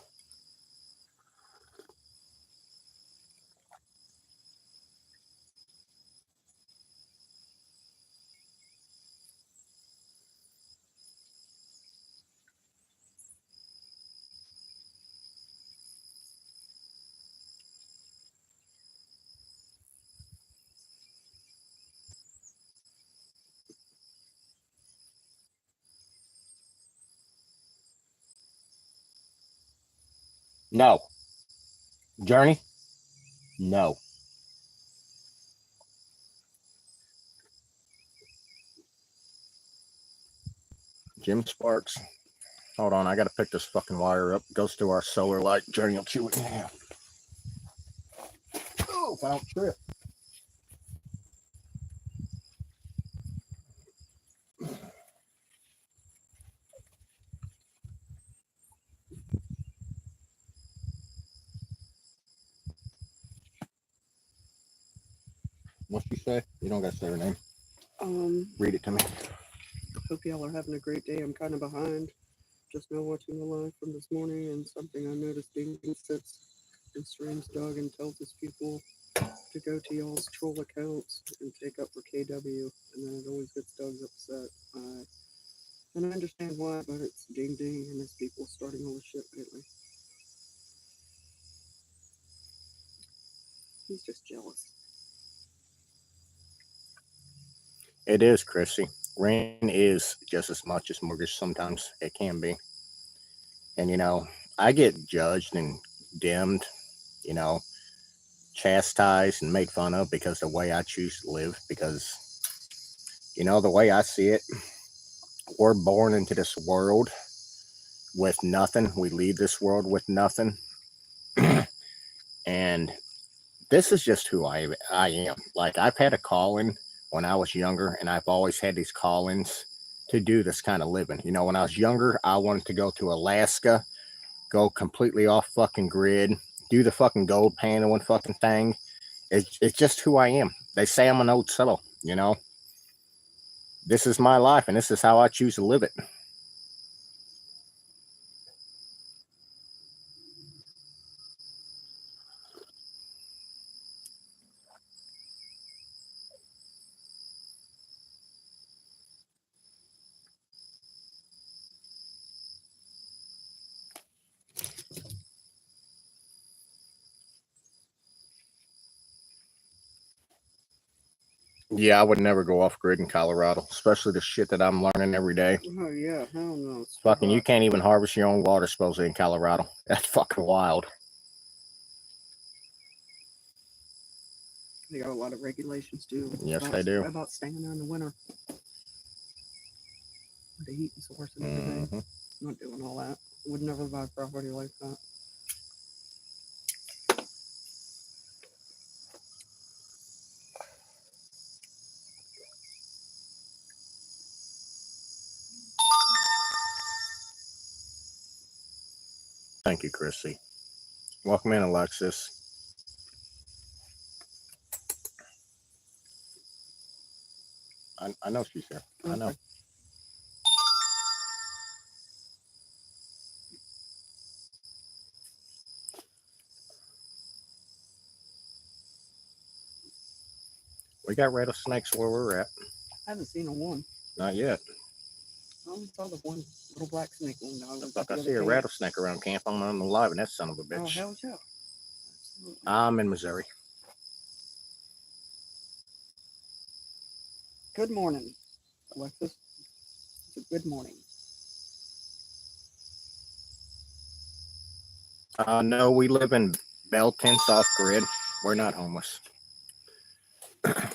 No. Journey? No. Jim Sparks. Hold on, I gotta pick this fucking wire up. It goes through our solar light. Journey will chew it in half. Oh, if I don't trip. What'd she say? You don't gotta say her name. Read it to me. Hope y'all are having a great day. I'm kind of behind. Just now watching the live from this morning, and something I noticed Ding sits and streams dog and tells his people to go to y'all's troll accounts and take up for KW, and then it always gets Doug upset. And I understand why, but it's Ding Ding and his people starting all the shit lately. He's just jealous. It is, Chrissy. Rain is just as much as mortgage sometimes. It can be. And, you know, I get judged and dimmed, you know, chastised and made fun of because the way I choose to live. Because, you know, the way I see it, we're born into this world with nothing. We leave this world with nothing. And this is just who I am. Like, I've had a calling when I was younger, and I've always had these callings to do this kind of living. You know, when I was younger, I wanted to go to Alaska, go completely off fucking grid, do the fucking gold panel and fucking thing. It's just who I am. They say I'm an old settle, you know. This is my life, and this is how I choose to live it. Yeah, I would never go off grid in Colorado, especially the shit that I'm learning every day. Oh yeah, hell no. It's Fucking, you can't even harvest your own water supposedly in Colorado. That's fucking wild. They got a lot of regulations too. Yes, they do. About staying there in the winter. The heat source and everything. Mm-hmm. I'm not doing all that. Would never buy property like that. Thank you, Chrissy. Welcome in, Alexis. I know she's here. Okay. I know. We got rattlesnakes where we're at. I haven't seen a one. Not yet. I only saw the one little black snake one. I see a rattlesnake around camp. I'm alive, and that son of a bitch. Oh, hell yeah. Absolutely. I'm in Missouri. Good morning, Alexis. It's a good morning. No, we live in Bell Tents off grid. We're not homeless.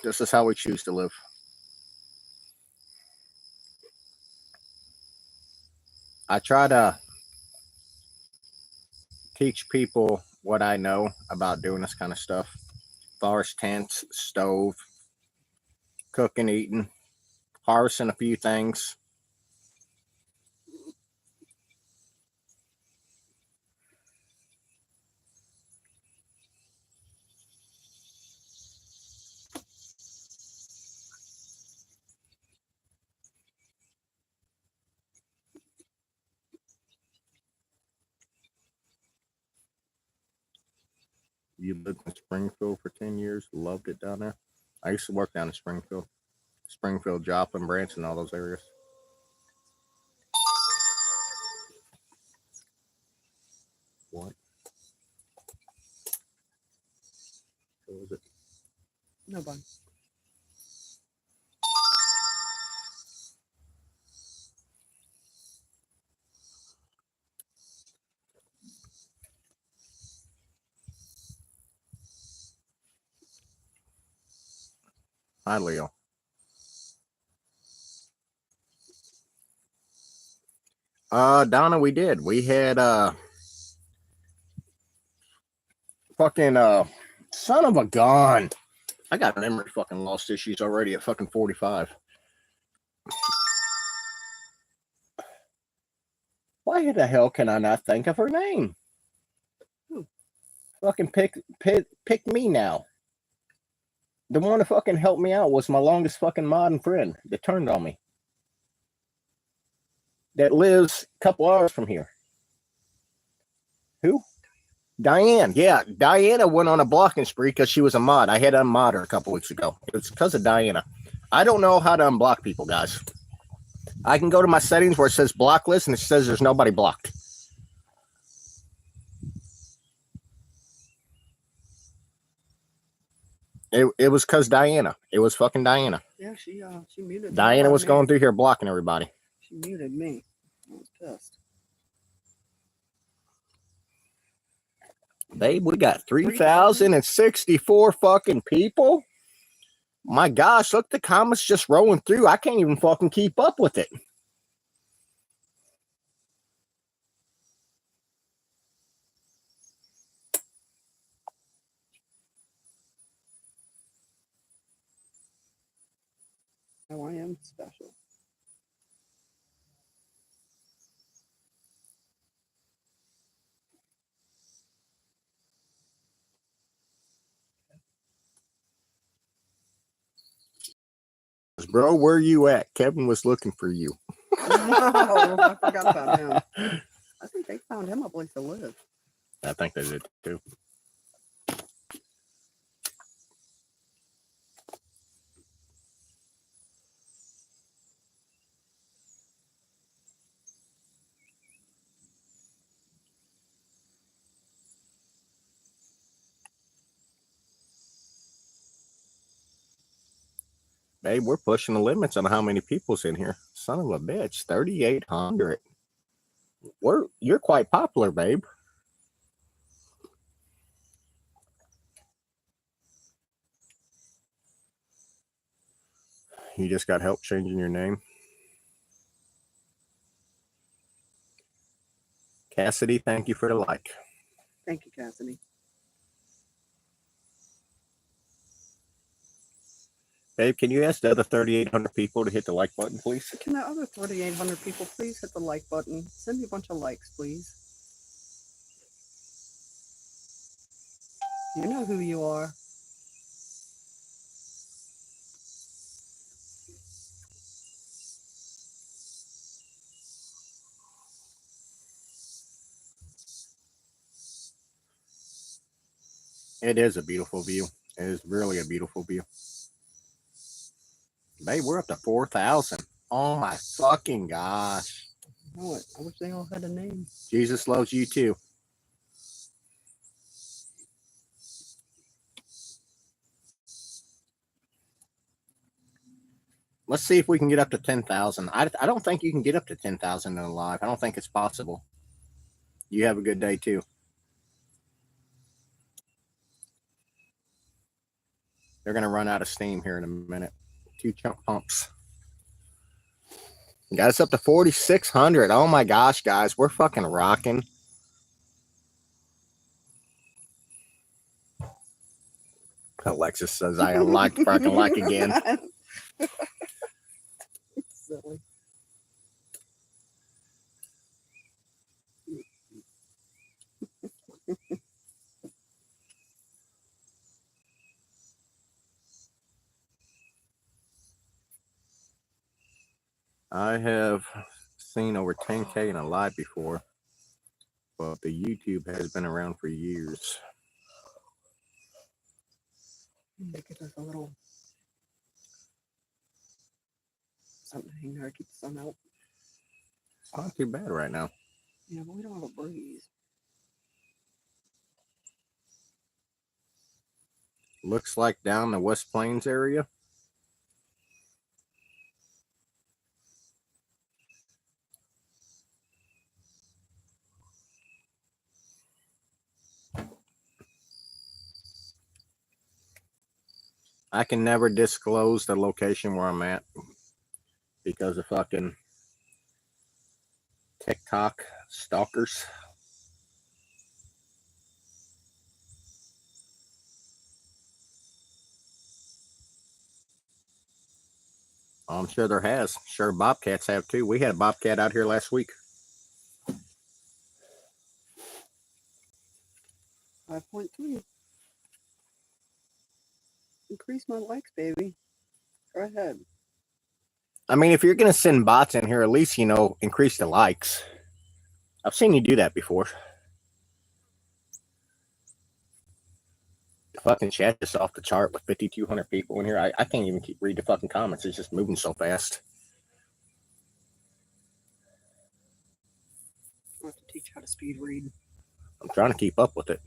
This is how we choose to live. I try to teach people what I know about doing this kind of stuff. Forest tents, stove, cooking, eating, harvesting a few things. You lived in Springfield for 10 years, loved it down there. I used to work down in Springfield, Joplin, Branson, all those areas. What? What was it? Nobody. Hi, Leo. Donna, we did. We had fucking son of a gun. I got memory fucking lost issues already at fucking 45. Why the hell can I not think of her name? Fucking pick me now. The one that fucking helped me out was my longest fucking modern friend that turned on me. That lives a couple hours from here. Who? Diane. Yeah, Diana went on a blocking spree because she was a mod. I had to unmod her a couple weeks ago. It's because of Diana. I don't know how to unblock people, guys. I can go to my settings where it says block list and it says there's nobody blocked. It was because Diana. It was fucking Diana. Yeah, she muted. Diana was going through here blocking everybody. She muted me. I was pissed. Babe, we got 3,064 fucking people. My gosh, look, the comments just rolling through. I can't even fucking keep up with it. Oh, I am special. Bro, where you at? Kevin was looking for you. Oh, I forgot about him. I think they found him a place to live. I think they did too. Babe, we're pushing the limits on how many people's in here. Son of a bitch, 3,800. You're quite popular, babe. You just got help changing your name. Cassidy, thank you for the like. Thank you, Cassidy. Babe, can you ask the other 3,800 people to hit the like button, please? Can the other 3,800 people please hit the like button? Send me a bunch of likes, please. You know who you are. It is a beautiful view. It is really a beautiful view. Babe, we're up to 4,000. Oh my fucking gosh. I know it. I wish they all had a name. Jesus loves you too. Let's see if we can get up to 10,000. I don't think you can get up to 10,000 in a live. I don't think it's possible. You have a good day too. They're going to run out of steam here in a minute. 2 chunk pumps. Got us up to 4,600. Oh my gosh, guys. We're fucking rocking. Alexis says I unlocked fucking like again. Silly. I have seen over 10K in a live before, but the YouTube has been around for years. Make it as a little something hang there to keep the sun out. It's not too bad right now. Yeah, but we don't have a breeze. Looks like down the West Plains area. I can never disclose the location where I'm at because of fucking TikTok stalkers. I'm sure there has. Sure, bobcats have too. We had a bobcat out here last week. 5.3. Increase my likes, baby. Go ahead. I mean, if you're going to send bots in here, at least, increase the likes. I've seen you do that before. The fucking chat is off the chart with 5,200 people in here. I can't even read the fucking comments. It's just moving so fast. I have to teach how to speed read. I'm trying to keep up with it.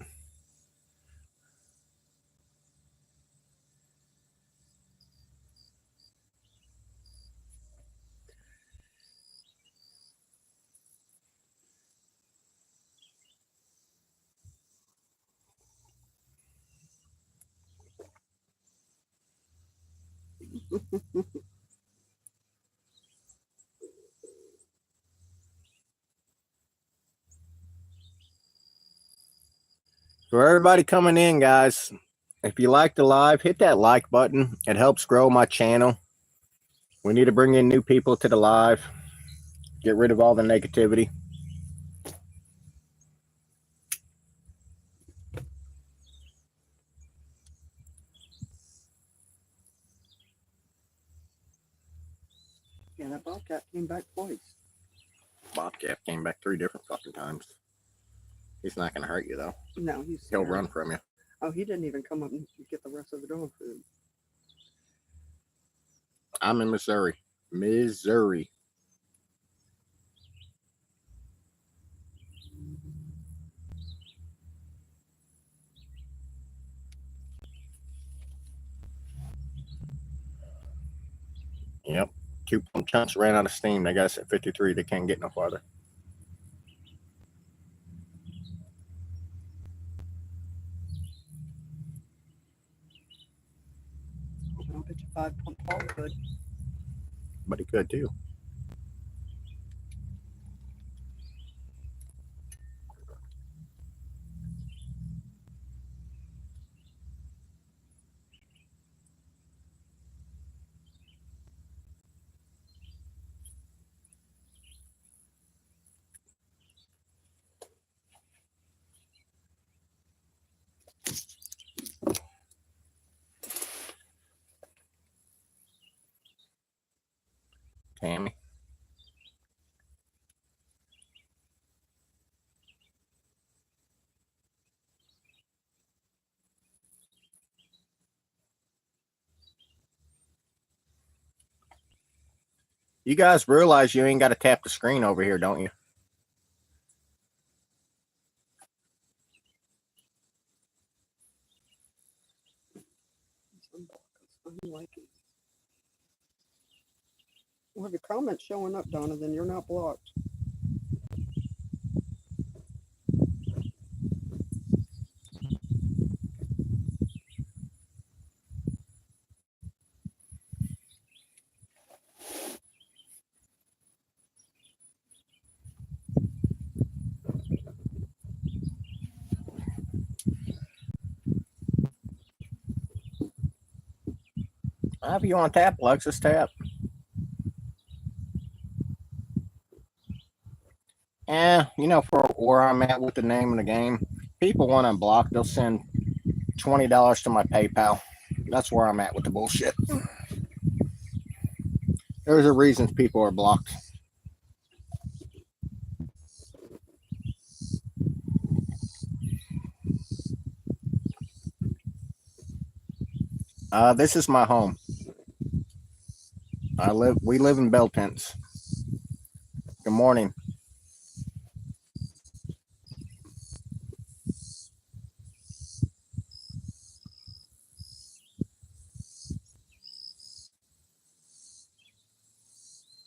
For everybody coming in, guys, if you like the live, hit that like button. It helps grow my channel. We need to bring in new people to the live. Get rid of all the negativity. Yeah, that bobcat came back twice. Bobcat came back 3 different fucking times. He's not going to hurt you, though. No, He'll run from you. Oh, he didn't even come up and get the rest of the dog food. I'm in Missouri. Missouri. Yep. Coupon chunks ran out of steam. They got us at 53. They can't get no farther. I'll bet you 5-pump Paul could. But he could too. Tammy. You guys realize you ain't got to tap the screen over here, don't you? Well, if your comment's showing up, Donna, then you're not blocked. If you want to tap, Lexus, tap. You know, for where I'm at with the name of the game, people want to block, they'll send $20 to my PayPal. That's where I'm at with the bullshit. There's a reason people are blocked. This is my home. We live in bell tents. Good morning.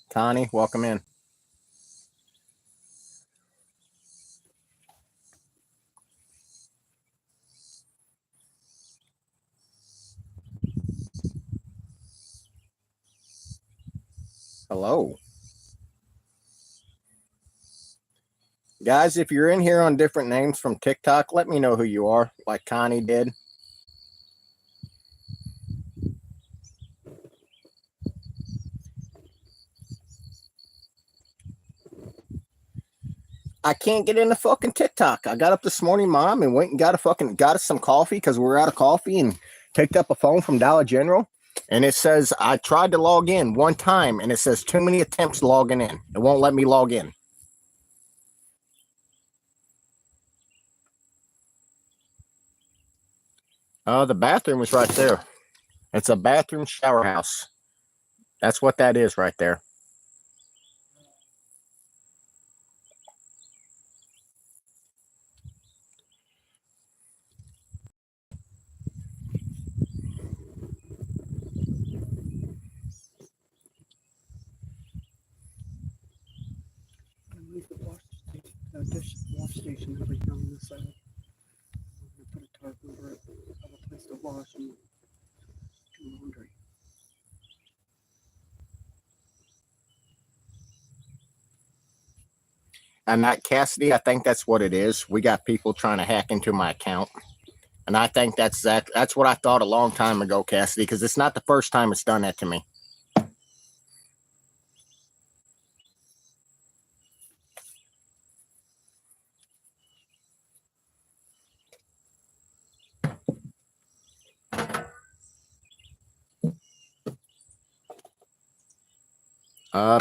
Connie, welcome in. Hello. Guys, if you're in here on different names from TikTok, let me know who you are, like Connie did. I can't get into fucking TikTok. I got up this morning, Mom, and went and got us some coffee because we were out of coffee, and picked up a phone from Dollar General, and it says I tried to log in one time, and it says too many attempts logging in. It won't let me log in. The bathroom is right there. It's a bathroom shower house. That's what that is right there. Wash station over here on this side. I'm gonna put a tarp over it. Have a place to wash and do laundry. And that, Cassidy, I think that's what it is. We got people trying to hack into my account. And I think that's what I thought a long time ago, Cassidy, because it's not the first time it's done that to me.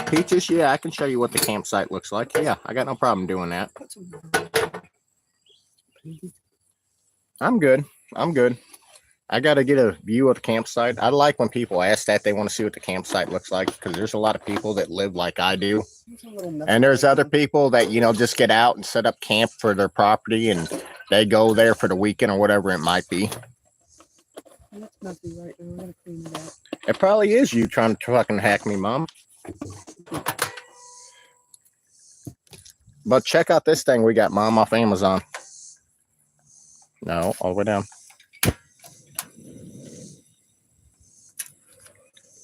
Peaches, yeah, I can show you what the campsite looks like. Yeah, I got no problem doing that. I'm good. I got to get a view of the campsite. I like when people ask that. They want to see what the campsite looks like, because there's a lot of people that live like I do. And there's other people that, just get out and set up camp for their property, and they go there for the weekend or whatever it might be. That's messy right now. I gotta clean it up. It probably is you trying to fucking hack me, Mom. But check out this thing we got, Mom, off Amazon. No, all the way down.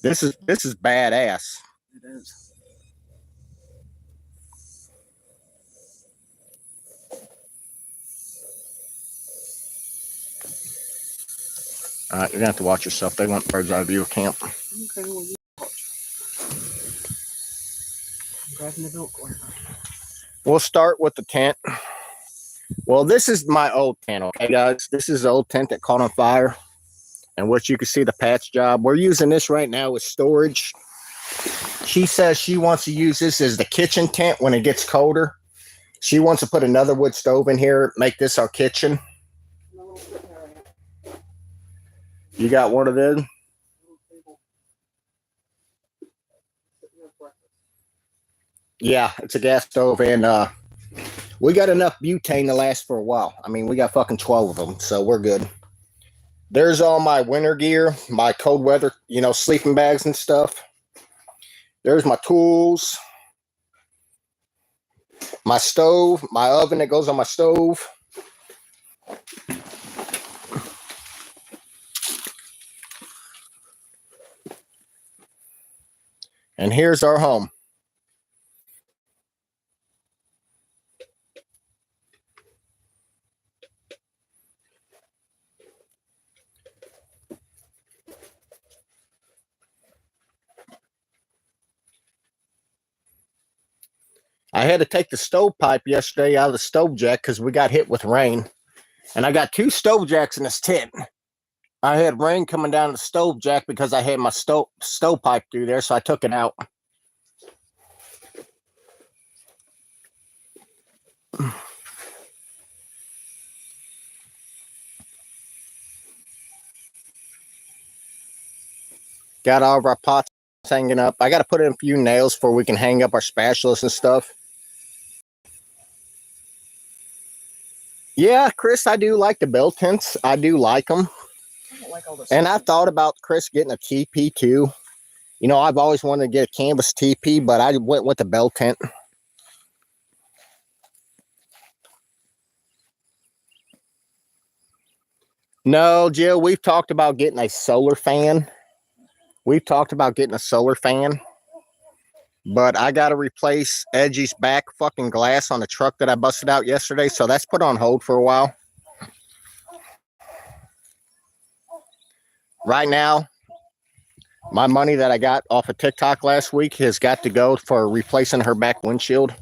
This is badass. It is. All right, you're gonna have to watch yourself. They want bird's eye view of camp. Okay, well, you watch. I'm grabbing the milk water. We'll start with the tent. Well, this is my old tent, okay, guys? This is the old tent that caught on fire, and what you can see the patch job. We're using this right now as storage. She says she wants to use this as the kitchen tent when it gets colder. She wants to put another wood stove in here, make this our kitchen. You got one of them? Yeah, it's a gas stove, and we got enough butane to last for a while. I mean, we got fucking 12 of them, so we're good. There's all my winter gear, my cold weather, sleeping bags and stuff. There's my tools, my stove, my oven that goes on my stove. And here's our home. I had to take the stovepipe yesterday out of the stove jack because we got hit with rain. And I got 2 stove jacks in this tent. I had rain coming down the stove jack because I had my stovepipe through there, so I took it out. Got all of our pots hanging up. I got to put in a few nails before we can hang up our spatulas and stuff. Yeah, Chris, I do like the bell tents. I do like them. And I thought about, Chris, getting a teepee too. I've always wanted to get a canvas teepee, but I went with the bell tent. No, Jill, we've talked about getting a solar fan. But I got to replace Edgy's back fucking glass on the truck that I busted out yesterday, so that's put on hold for a while. Right now, my money that I got off of TikTok last week has got to go for replacing her back windshield.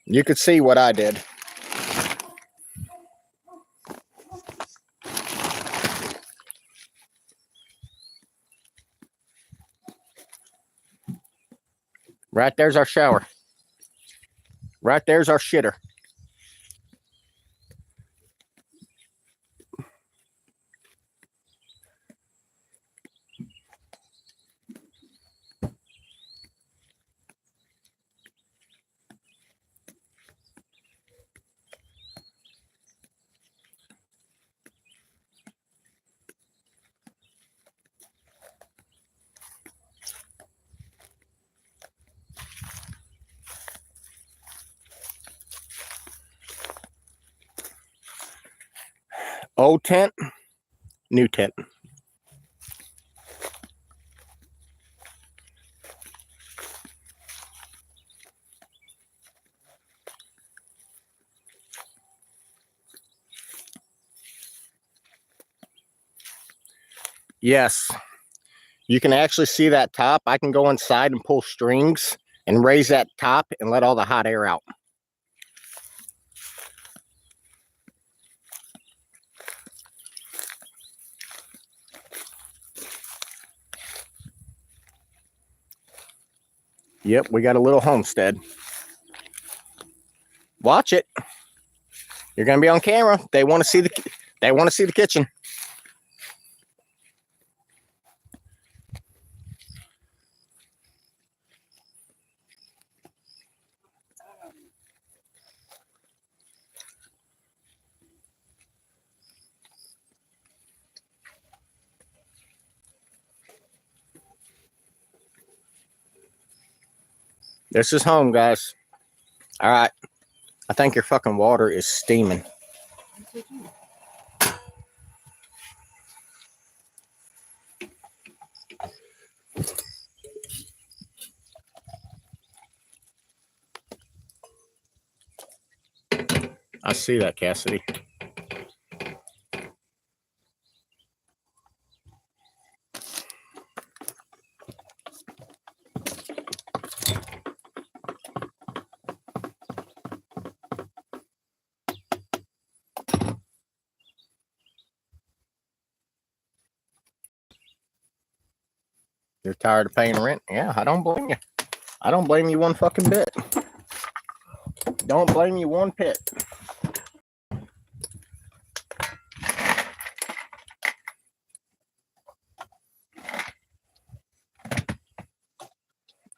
You could see what I did. Right there's our shower. Right there's our shitter. Old tent, new tent. Yes, you can actually see that top. I can go inside and pull strings and raise that top and let all the hot air out. Yep, we got a little homestead. Watch it. You're gonna be on camera. They want to see the kitchen. This is home, guys. All right. I think your fucking water is steaming. I see that, Cassidy. You're tired of paying rent? Yeah, I don't blame you. I don't blame you one fucking bit. Don't blame you one bit.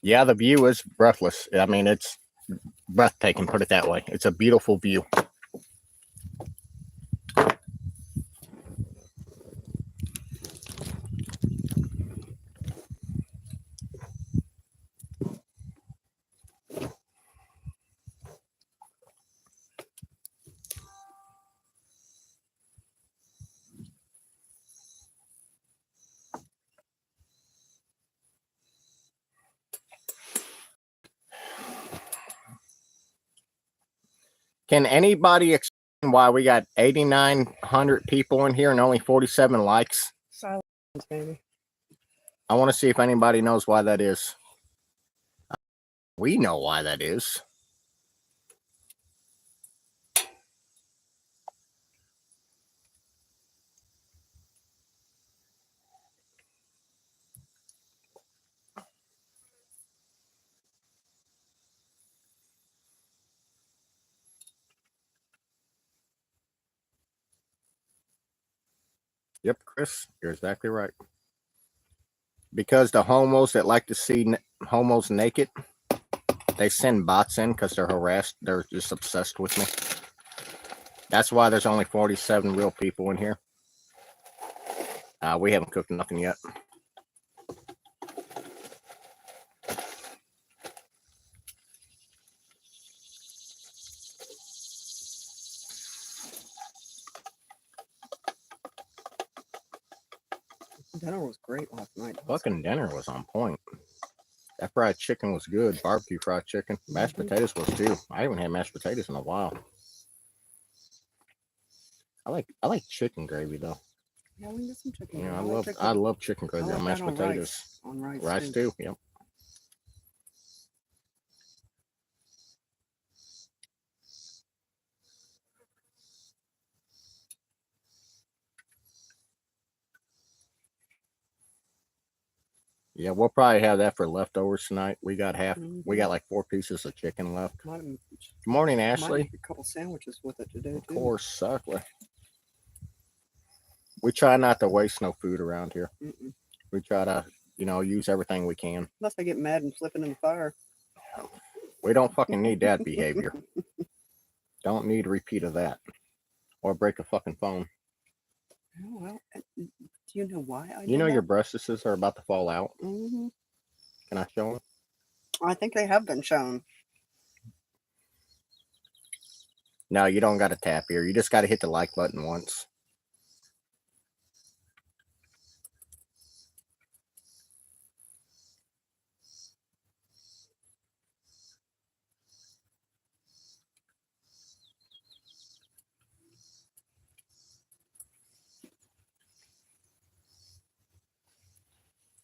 Yeah, the view is breathless. I mean, it's breathtaking, put it that way. It's a beautiful view. Can anybody explain why we got 8,900 people in here and only 47 likes? Silence, baby. I want to see if anybody knows why that is. We know why that is. Yep, Chris, you're exactly right. Because the homos that like to see homos naked, they send bots in because they're harassed. They're just obsessed with me. That's why there's only 47 real people in here. We haven't cooked nothing yet. Dinner was great last night. Fucking dinner was on point. That fried chicken was good. Barbecue fried chicken. Mashed potatoes was too. I haven't had mashed potatoes in a while. I like chicken gravy though. Yeah, we can get some chicken. Yeah, I love chicken gravy on mashed potatoes. On rice. Rice too. Yep. Yeah, we'll probably have that for leftovers tonight. We got we got like 4 pieces of chicken left. Good morning, Ashley. A couple sandwiches with it today, too. Of course, suckler. We try not to waste no food around here. We try to, use everything we can. Unless I get mad and flip it in the fire. We don't fucking need that behavior. Don't need a repeat of that. Or break a fucking phone. Oh, well, do you know why I You know your breasts are about to fall out? Mm-hmm. Can I show them? I think they have been shown. No, you don't got to tap here. You just got to hit the like button once.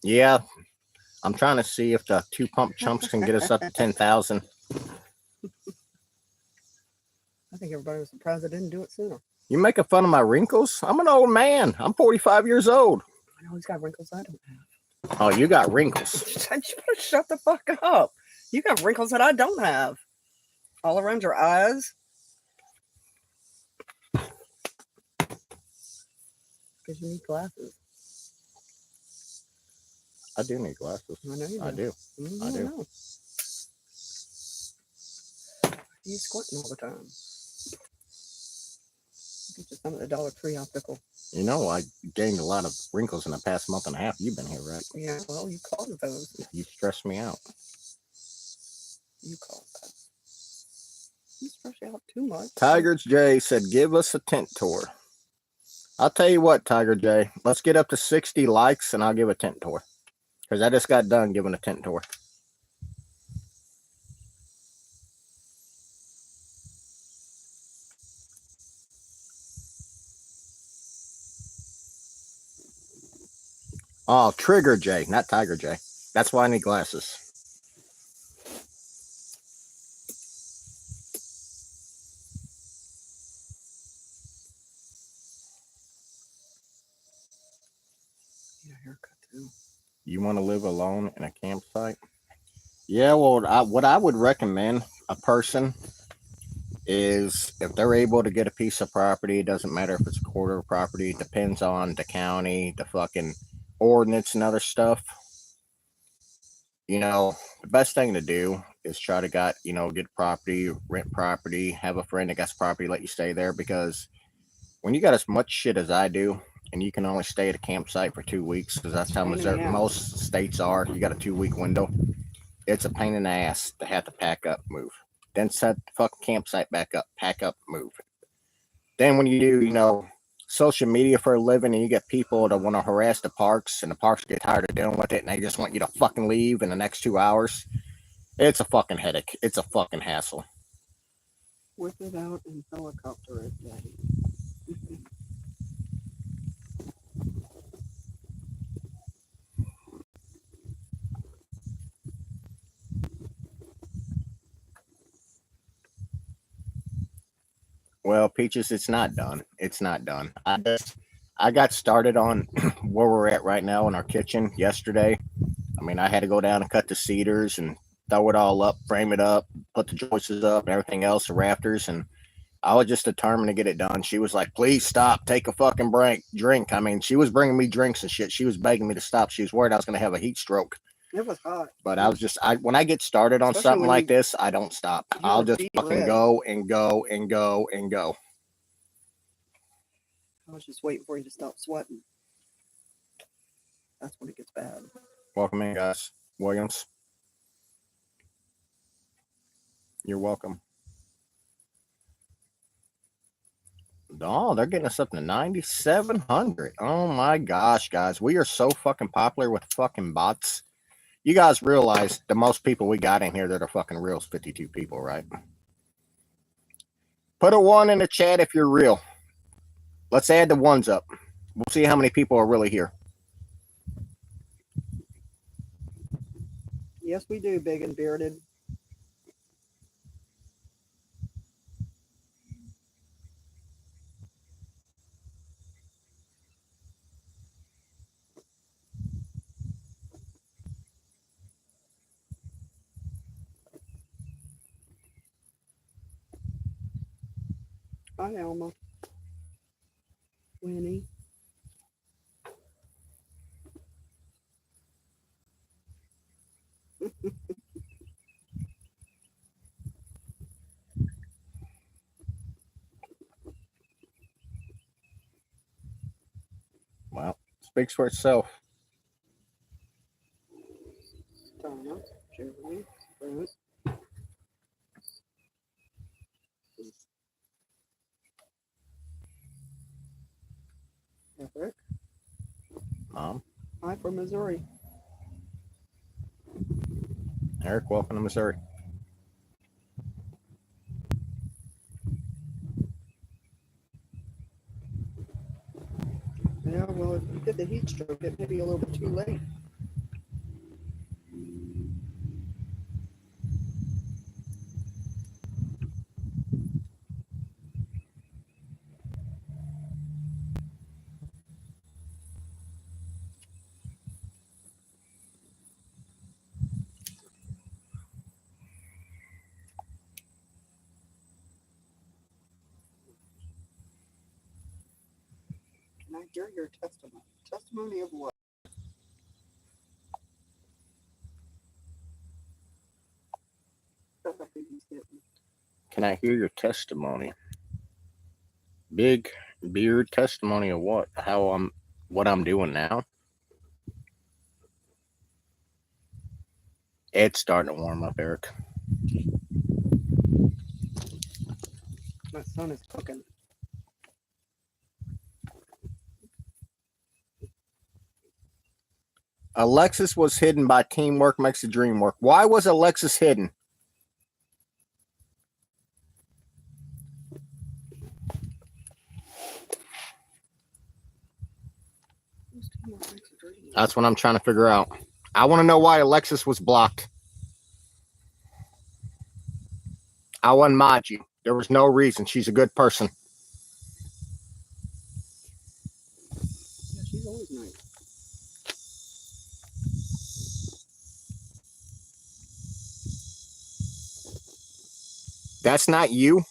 Yeah, I'm trying to see if the 2 pump chumps can get us up to 10,000. I think everybody was surprised I didn't do it sooner. You making fun of my wrinkles? I'm an old man. I'm 45 years old. I know he's got wrinkles I don't have. Oh, you got wrinkles. You better shut the fuck up. You got wrinkles that I don't have. All around your eyes. Because you need glasses. I do need glasses. I know you do. I do. I do. Know. You squinting all the time. Get you some of the Dollar Tree optical. You know, I gained a lot of wrinkles in the past month and a half. You've been here, right? Yeah, well, you caused those. You stressed me out. You call that. You stretch out too much. Tiger's J said, give us a tent tour. I'll tell you what, Tiger J, let's get up to 60 likes and I'll give a tent tour. Because I just got done giving a tent tour. Oh, Trigger J, not Tiger J. That's why I need glasses. Yeah, haircut too. You want to live alone in a campsite? Yeah, well, what I would recommend a person is if they're able to get a piece of property, it doesn't matter if it's a quarter of property, it depends on the county, the fucking ordinance and other stuff. You know, the best thing to do is try to get property, rent property, have a friend that got property, let you stay there, because when you got as much shit as I do, and you can only stay at a campsite for 2 weeks, because that's how most states are, you got a 2-week window. It's a pain in the ass to have to pack up, move. Then set the fucking campsite back up, pack up, move. Then when you do, social media for a living and you get people that want to harass the parks and the parks get tired of dealing with it and they just want you to fucking leave in the next 2 hours, it's a fucking headache. It's a fucking hassle. Whip it out and helicopter it, Daddy. Well, Peaches, it's not done. It's not done. I got started on where we're at right now in our kitchen yesterday. I mean, I had to go down and cut the cedars and throw it all up, frame it up, put the joists up and everything else, the rafters, and I was just determined to get it done. She was like, please stop, take a fucking drink. I mean, she was bringing me drinks and shit. She was begging me to stop. She was worried I was going to have a heat stroke. It was hot. But I was when I get started on something like this, I don't stop. I'll just fucking go and go and go and go. I was just waiting for you to stop sweating. That's when it gets bad. Welcome in, guys. Williams. You're welcome. Oh, they're getting us up to 9,700. Oh my gosh, guys. We are so fucking popular with fucking bots. You guys realize the most people we got in here that are fucking real is 52 people, right? Put a 1 in the chat if you're real. Let's add the 1s up. We'll see how many people are really here. Yes, we do, big and bearded. Hi, Alma. Winnie. Well, speaks for itself. Donna, Jeremy, Brent. Eric. Mom. Hi from Missouri. Eric, welcome to Missouri. Yeah, well, if you get the heat stroke, it may be a little bit too late. Can I hear your testimony? Testimony of what? Can I hear your testimony? Big beard testimony of what? What I'm doing now? It's starting to warm up, Eric. My son is cooking. Alexis was hidden by teamwork makes the dream work. Why was Alexis hidden? That's what I'm trying to figure out. I want to know why Alexis was blocked. I wouldn't mod you. There was no reason. She's a good person. Yeah, she's always nice. That's not you.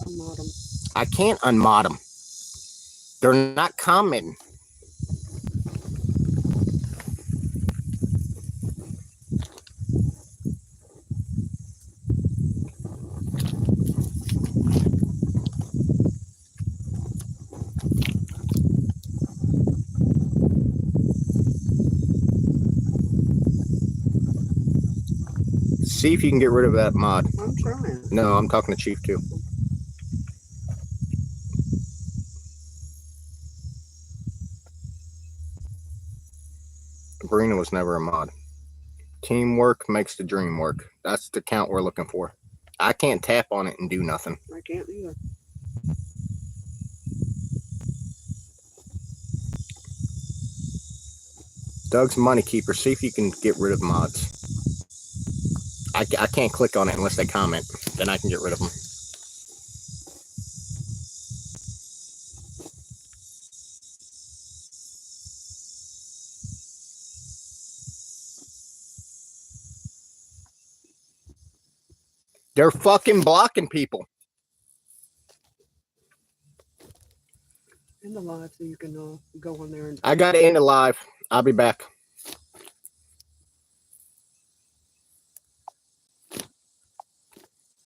Unmod them. I can't unmod them. They're not commenting. See if you can get rid of that mod. I'm trying. No, I'm talking to Chief too. Brina was never a mod. Teamwork makes the dream work. That's the count we're looking for. I can't tap on it and do nothing. I can't either. Doug's Money Keeper. See if you can get rid of mods. I can't click on it unless they comment. Then I can get rid of them. They're fucking blocking people. In the live so you can go on there and... I got to end the live. I'll be back.